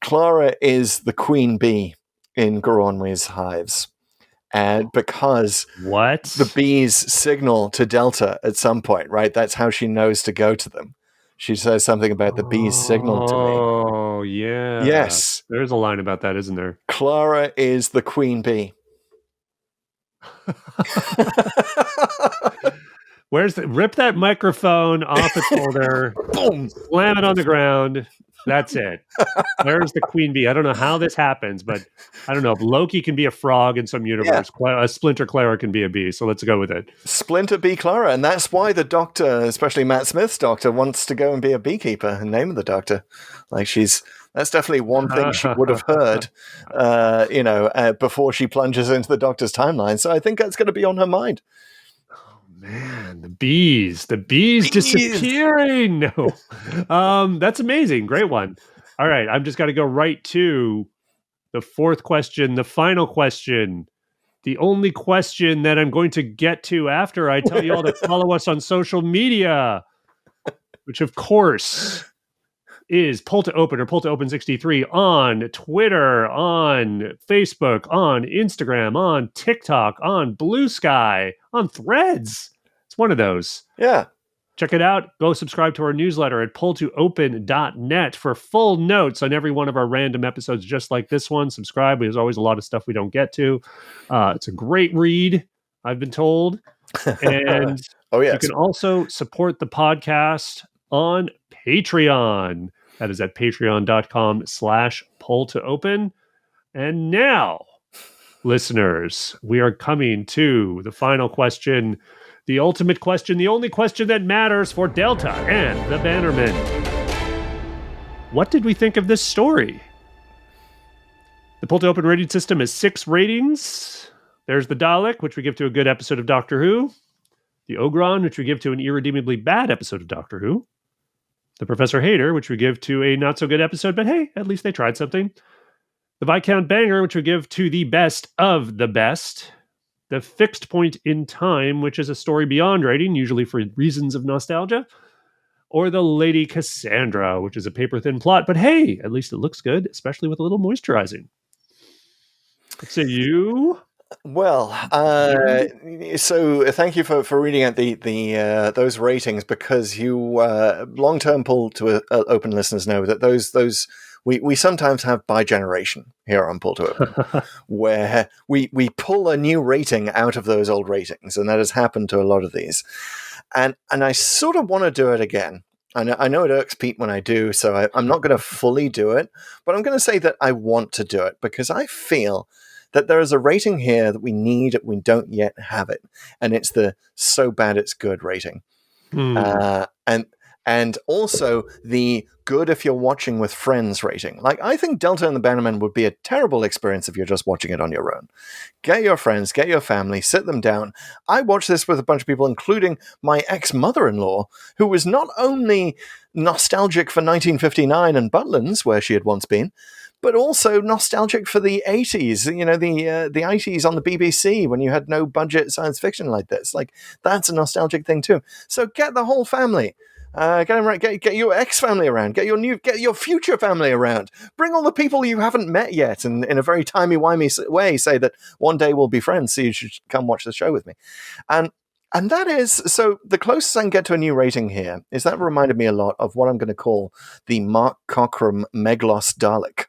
Clara is the queen bee in Goronwi's hives. And because the bees signal to Delta at some point, right? That's how she knows to go to them. She says something about the bees signal to me. Oh, yeah. Yes. There's a line about that, isn't there? Clara is the queen bee. Rip that microphone off its holder, boom, slam it on the ground. That's it. There's the queen bee. I don't know how this happens, but I don't know. If Loki can be a frog in some universe, a Splinter Clara can be a bee. So let's go with it. Splinter bee Clara. And that's why the Doctor, especially Matt Smith's Doctor, wants to go and be a beekeeper in Name of the Doctor. Like that's definitely one thing she would have heard, before she plunges into the Doctor's timeline. So I think that's going to be on her mind. Man, the bees disappearing. No, that's amazing. Great one. All right, I'm just got to go right to the fourth question, the final question, the only question that I'm going to get to after I tell you all to follow us on social media, which of course is Pull to Open or Pull to Open 63 on Twitter, on Facebook, on Instagram, on TikTok, on Blue Sky, on Threads. It's one of those. Yeah. Check it out. Go subscribe to our newsletter at pulltoopen.net for full notes on every one of our random episodes just like this one. Subscribe. There's always a lot of stuff we don't get to. It's a great read, I've been told. And Oh, yes. You can also support the podcast on Patreon. That is at patreon.com/poll-to-open. And now, listeners, we are coming to the final question, the ultimate question, the only question that matters for Delta and the Bannermen. What did we think of this story? The Poll-to-Open rating system is 6 ratings. There's the Dalek, which we give to a good episode of Doctor Who. The Ogron, which we give to an irredeemably bad episode of Doctor Who. The Professor Hater, which we give to a not-so-good episode, but hey, at least they tried something. The Viscount Banger, which we give to the best of the best. The Fixed Point in Time, which is a story beyond rating, usually for reasons of nostalgia. Or the Lady Cassandra, which is a paper-thin plot, but hey, at least it looks good, especially with a little moisturizing. So you... Well, so thank you for reading out the those ratings, because you long-term Pull to Open listeners know that those we sometimes have bi-generation here on Pull to Open, where we pull a new rating out of those old ratings, and that has happened to a lot of these, and I sort of want to do it again. I know it irks Pete when I do, so I'm not going to fully do it, but I'm going to say that I want to do it because I feel that there is a rating here that we need, we don't yet have it, and it's the so bad it's good rating, and also the good if you're watching with friends rating. Like, I think Delta and the Bannermen would be a terrible experience if you're just watching it on your own. Get your friends, get your family, sit them down. I watched this with a bunch of people, including my ex-mother-in-law, who was not only nostalgic for 1959 and Butlins, where she had once been, but also nostalgic for the 80s, you know, the 80s on the BBC when you had no budget science fiction like this. Like, that's a nostalgic thing too. So get the whole family. Get them right. Get your ex-family around. Get your future family around. Bring all the people you haven't met yet, and in a very timey-wimey way say that one day we'll be friends, so you should come watch the show with me. And that is, so the closest I can get to a new rating here is that reminded me a lot of what I'm going to call the Mark Cockram Meglos Dalek.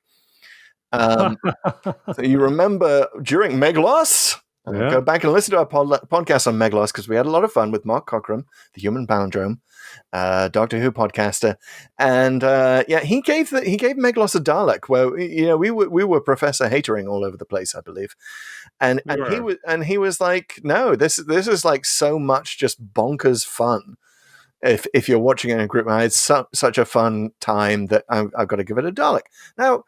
So you remember during Meglos, go back and listen to our podcast on Meglos, because we had a lot of fun with Mark Cockram, the human palindrome, Doctor Who podcaster, and he gave Meglos a Dalek, where we were Professor Hatering all over the place, I believe, and he was like, no, this is like so much just bonkers fun. If you're watching it in a group, I had such a fun time that I've got to give it a Dalek. Now,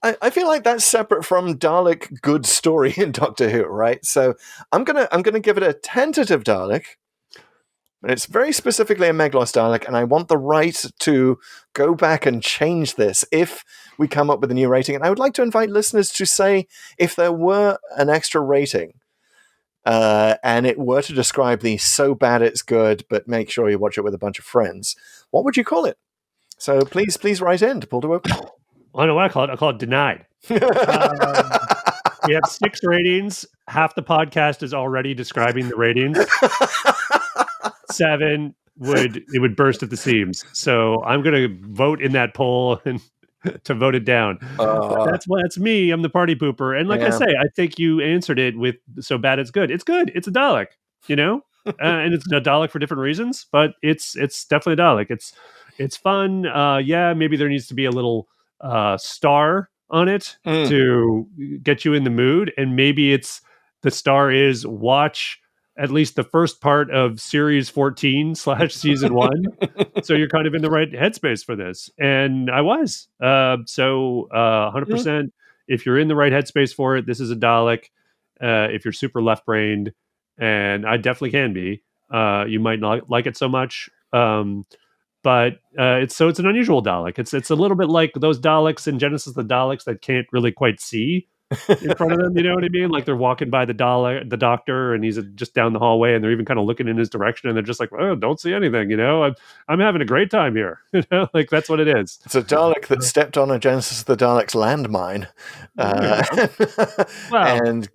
I feel like that's separate from Dalek good story in Doctor Who, right? So I'm gonna give it a tentative Dalek, but it's very specifically a Meglos Dalek, and I want the right to go back and change this if we come up with a new rating. And I would like to invite listeners to say if there were an extra rating, and it were to describe the so bad it's good, but make sure you watch it with a bunch of friends, what would you call it? So please write in to Pull to Open. I know what I call it. I call it denied. We have 6 ratings. Half the podcast is already describing the ratings. 7 would burst at the seams. So I'm going to vote in that poll and to vote it down. That's me. I'm the party pooper. And like I say, I think you answered it with so bad it's good. It's good. It's a Dalek, and it's a Dalek for different reasons, but it's definitely a Dalek. It's fun. Maybe there needs to be a little star on it to get you in the mood, and maybe the star is watch at least the first part of series 14 / season 1, so you're kind of in the right headspace for this. And I was 100%. If you're in the right headspace for it, this is a Dalek. If you're super left-brained, and I definitely can be, you might not like it so much. But it's an unusual Dalek. It's a little bit like those Daleks in Genesis, the Daleks that can't really quite see in front of them. You know what I mean? Like they're walking by the doctor, and he's just down the hallway, and they're even kind of looking in his direction, and they're just like, "Oh, don't see anything." I'm having a great time here. Like that's what it is. It's a Dalek that stepped on a Genesis of the Daleks landmine, and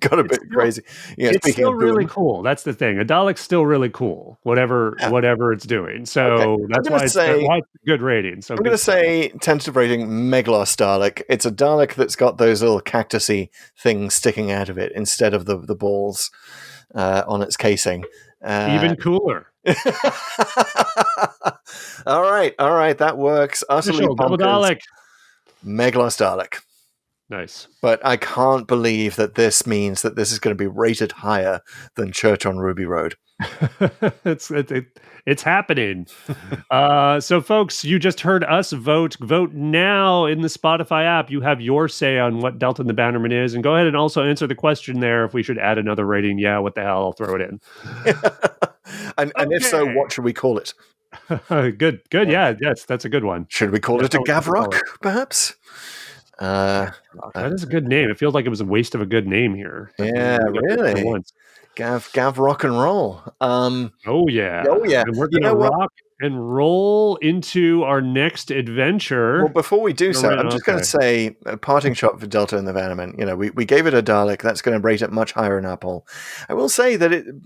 got a bit crazy. It's still really cool. That's the thing. A Dalek's still really cool, whatever it's doing. So that's why it's a good rating. So I'm going to say tentative rating Meglos Dalek. It's a Dalek that's got those little cactusy things sticking out of it instead of the balls on its casing. Even cooler. All right, that works. Utterly Official double bonkers. Dalek. Megalos Dalek. Nice. But I can't believe that this means that this is going to be rated higher than Church on Ruby Road. It's happening. So, folks, you just heard us vote. Vote now in the Spotify app. You have your say on what Delta and the Bannerman is. And go ahead and also answer the question there if we should add another rating. Yeah, what the hell? I'll throw it in. And if so, what should we call it? Good. Yeah, yes, that's a good one. Should we call it a Gavrock, perhaps? That is a good name. It feels like it was a waste of a good name here. Yeah, really. Gav rock and roll. Oh yeah. And we're gonna rock and roll into our next adventure. Well, before we do so, I'm just going to say a parting shot for Delta and the Bannermen. You know, we gave it a Dalek. That's going to rate it much higher in our poll. I will say that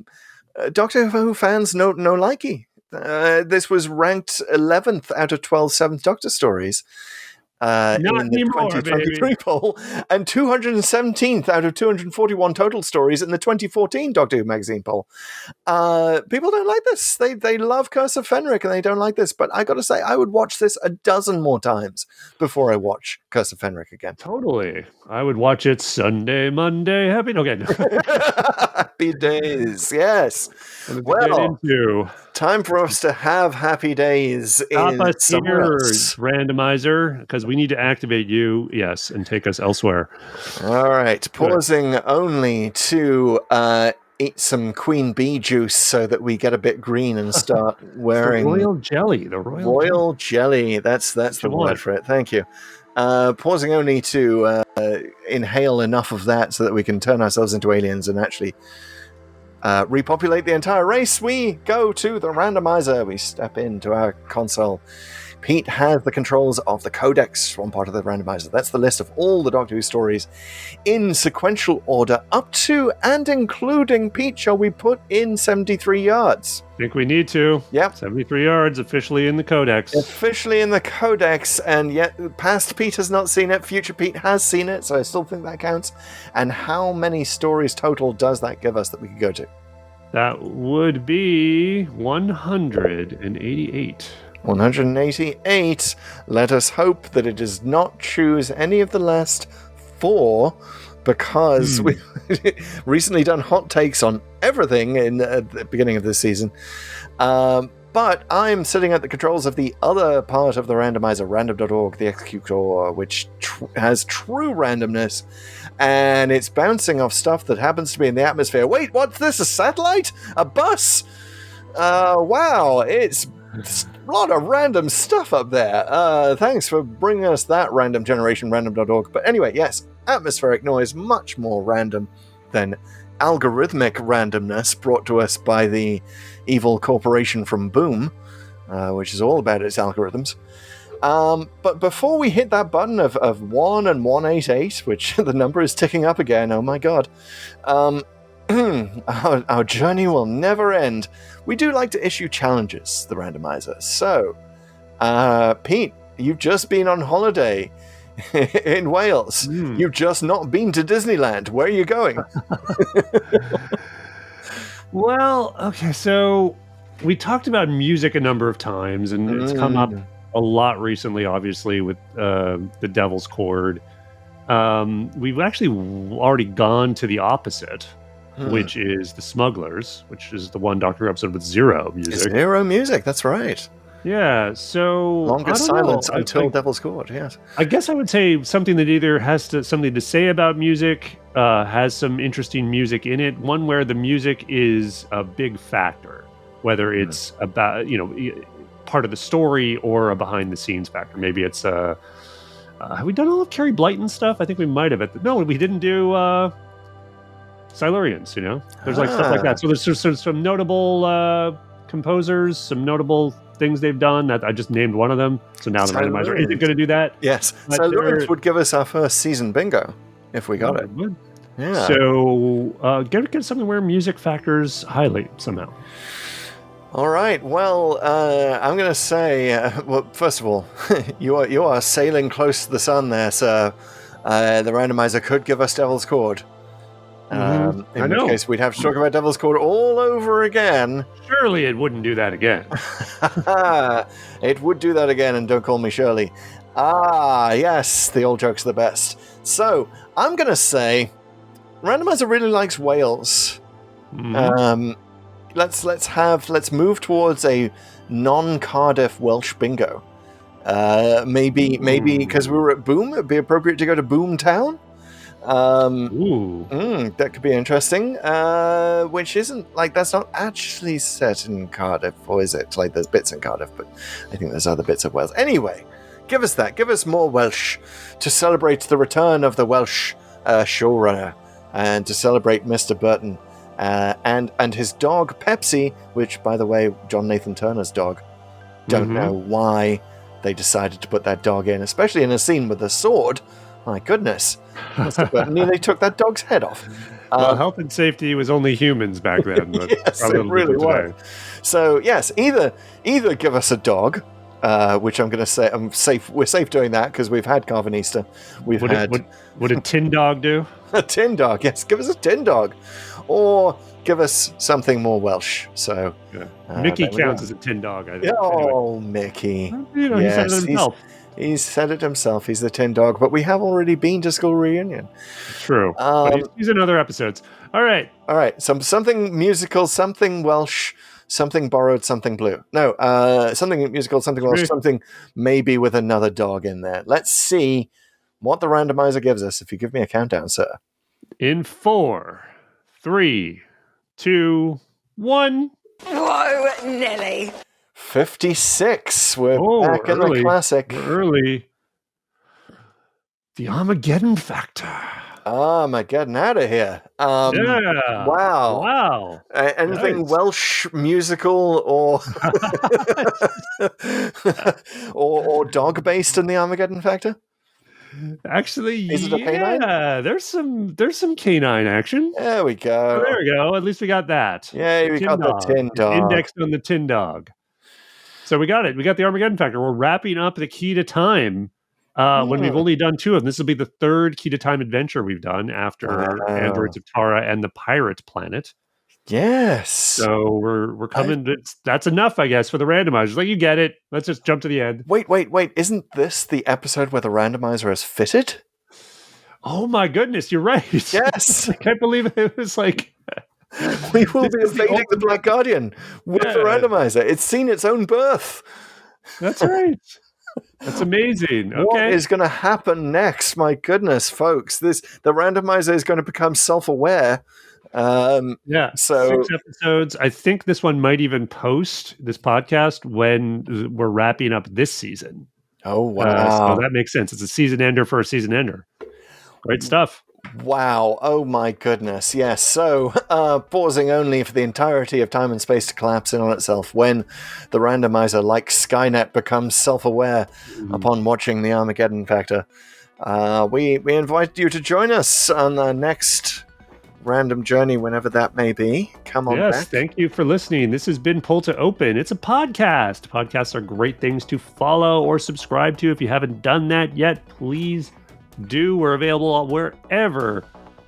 Doctor Who fans no likey. This was ranked 11th out of 12 Seventh Doctor stories. In the 2023 poll, and 217th out of 241 total stories in the 2014 Doctor Who magazine poll. People don't like this. They love Curse of Fenric, and they don't like this. But I got to say, I would watch this a dozen more times before I watch Curse of Fenric again. Totally, I would watch it Sunday, Monday, happy happy days. Yes. Well, time for us to have happy days in somewhere else. Randomizer, because we need to activate you, yes, and take us elsewhere. All right, pausing only to eat some queen bee juice so that we get a bit green and start wearing the royal jelly. The royal jelly. That's the word for it. Thank you. Pausing only to inhale enough of that so that we can turn ourselves into aliens and actually repopulate the entire race. We go to the randomizer. We step into our console. Pete has the controls of the Codex, one part of the randomizer. That's the list of all the Doctor Who stories in sequential order up to and including, Pete, shall we put in 73 yards? I think we need to. Yep. 73 yards, officially in the Codex. Officially in the Codex, and yet past Pete has not seen it, future Pete has seen it, so I still think that counts. And how many stories total does that give us that we could go to? That would be 188. 188. Let us hope that it does not choose any of the last 4, because we've recently done hot takes on everything in the beginning of this season. But I'm sitting at the controls of the other part of the randomizer, random.org, the executor, which has true randomness, and it's bouncing off stuff that happens to be in the atmosphere. Wait, what's this? A satellite? A bus? Wow, it's a lot of random stuff up there. Thanks for bringing us that random generation, random.org. But anyway, yes, atmospheric noise, much more random than algorithmic randomness brought to us by the evil corporation from Boom, which is all about its algorithms. But before we hit that button of 1 and 188, which the number is ticking up again, oh my god, our journey will never end. We do like to issue challenges, the randomizer. So, Pete, you've just been on holiday in Wales. You've just not been to Disneyland. Where are you going? Well, okay, so we talked about music a number of times, and it's come up a lot recently, obviously, with the Devil's Chord. We've actually already gone to the opposite, which is the Smugglers, which is the one Doctor Who episode with zero music. Zero music, that's right. Yeah, so longest silence until Devil's Chord. Yes, I guess I would say something that either has something to say about music, has some interesting music in it. One where the music is a big factor, whether it's about part of the story or a behind the scenes factor. Maybe it's have we done all of Carrie Blyton stuff? I think we might have. No, we didn't do Silurians. There's like stuff like that. So there's some notable composers, some notable things they've done. That I just named one of them. So now the randomizer isn't going to do that. Yes, Silurians would give us our first season bingo if we got it. Would. Yeah. So get something where music factors highly somehow. All right. Well, I'm going to say, well, first of all, you are sailing close to the sun there, sir. The randomizer could give us Devil's Chord. In which case, we'd have to talk about Devil's Court all over again. Surely it wouldn't do that again. It would do that again, and don't call me Shirley. Ah, yes, the old joke's the best. So, I'm going to say, Randomizer really likes whales. Let's move towards a non-Cardiff Welsh bingo. Maybe because we were at Boom, it'd be appropriate to go to Boom Town. That could be interesting. Which isn't that's not actually set in Cardiff, or is it? There's bits in Cardiff, but I think there's other bits of Wales. Anyway, give us that. Give us more Welsh to celebrate the return of the Welsh showrunner, and to celebrate Mr. Burton and his dog Pepsi, which, by the way, John Nathan Turner's dog. Don't know why they decided to put that dog in, especially in a scene with a sword. My goodness. Mr. Burton nearly took that dog's head off. Well, health and safety was only humans back then. But yes, it really was. So, yes, either give us a dog, which I'm going to say we're safe doing that because we've had Carvanista. Would a tin dog do? A tin dog, yes. Give us a tin dog. Or give us something more Welsh. So Mickey counts as a tin dog, I think. Oh, anyway. Mickey. He said it himself. He's said it himself. He's the tin dog, but we have already been to school reunion. True. But he's in other episodes. All right. Something musical, something Welsh, something borrowed, something blue. No, something musical, something Welsh, something maybe with another dog in there. Let's see what the randomizer gives us. If you give me a countdown, sir. In 4, 3, 2, 1. Whoa, Nelly. 56. We're back in the classic. Early. The Armageddon Factor. Armageddon out of here. Yeah. Wow. Anything Welsh musical or or dog based in the Armageddon Factor? Actually, is it a canine? Yeah, there's some canine action. There we go. Oh, there we go. At least we got that. Yeah, we got the tin dog. Indexed on the tin dog. So we got it. We got the Armageddon Factor. We're wrapping up the Key to Time when we've only done 2 of them. This will be the 3rd Key to Time adventure we've done after Androids of Tara and the Pirate Planet. Yes. So we're coming. That's enough, I guess, for the randomizers. You get it. Let's just jump to the end. Wait. Isn't this the episode where the randomizer is fitted? Oh my goodness, you're right. Yes. I can't believe it was we will be invading the Black Guardian with the randomizer. It's seen its own birth. That's right. That's amazing. Okay. What is going to happen next? My goodness, folks. The randomizer is going to become self-aware. So 6 episodes. I think this one might even post this podcast when we're wrapping up this season. Oh, wow. So that makes sense. It's a season ender for a season ender. Great stuff. Wow. Oh, my goodness. Yes. So, pausing only for the entirety of time and space to collapse in on itself when the randomizer, like Skynet, becomes self-aware upon watching the Armageddon Factor. We invite you to join us on the next random journey, whenever that may be. Come on back. Thank you for listening. This has been Pull to Open. It's a podcast. Podcasts are great things to follow or subscribe to. If you haven't done that yet, please do. We're available wherever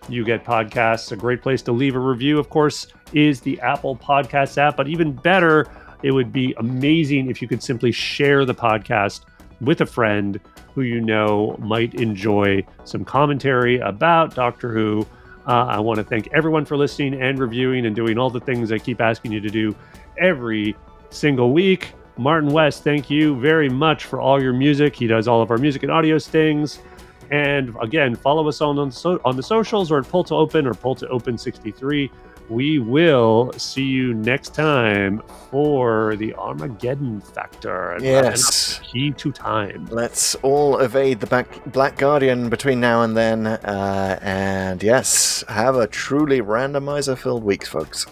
you get podcasts. A great place to leave a review, of course, is the Apple Podcasts app. But even better, it would be amazing if you could simply share the podcast with a friend who you know might enjoy some commentary about Doctor Who. I want to thank everyone for listening and reviewing and doing all the things I keep asking you to do every single week. Martin West, thank you very much for all your music. He does all of our music and audio stings. And again, follow us on the socials or at Pull to Open or Pull to Open 63. We will see you next time for the Armageddon Factor. Yes. Key to Time. Let's all evade the Black Guardian between now and then. And yes, have a truly randomizer-filled week, folks.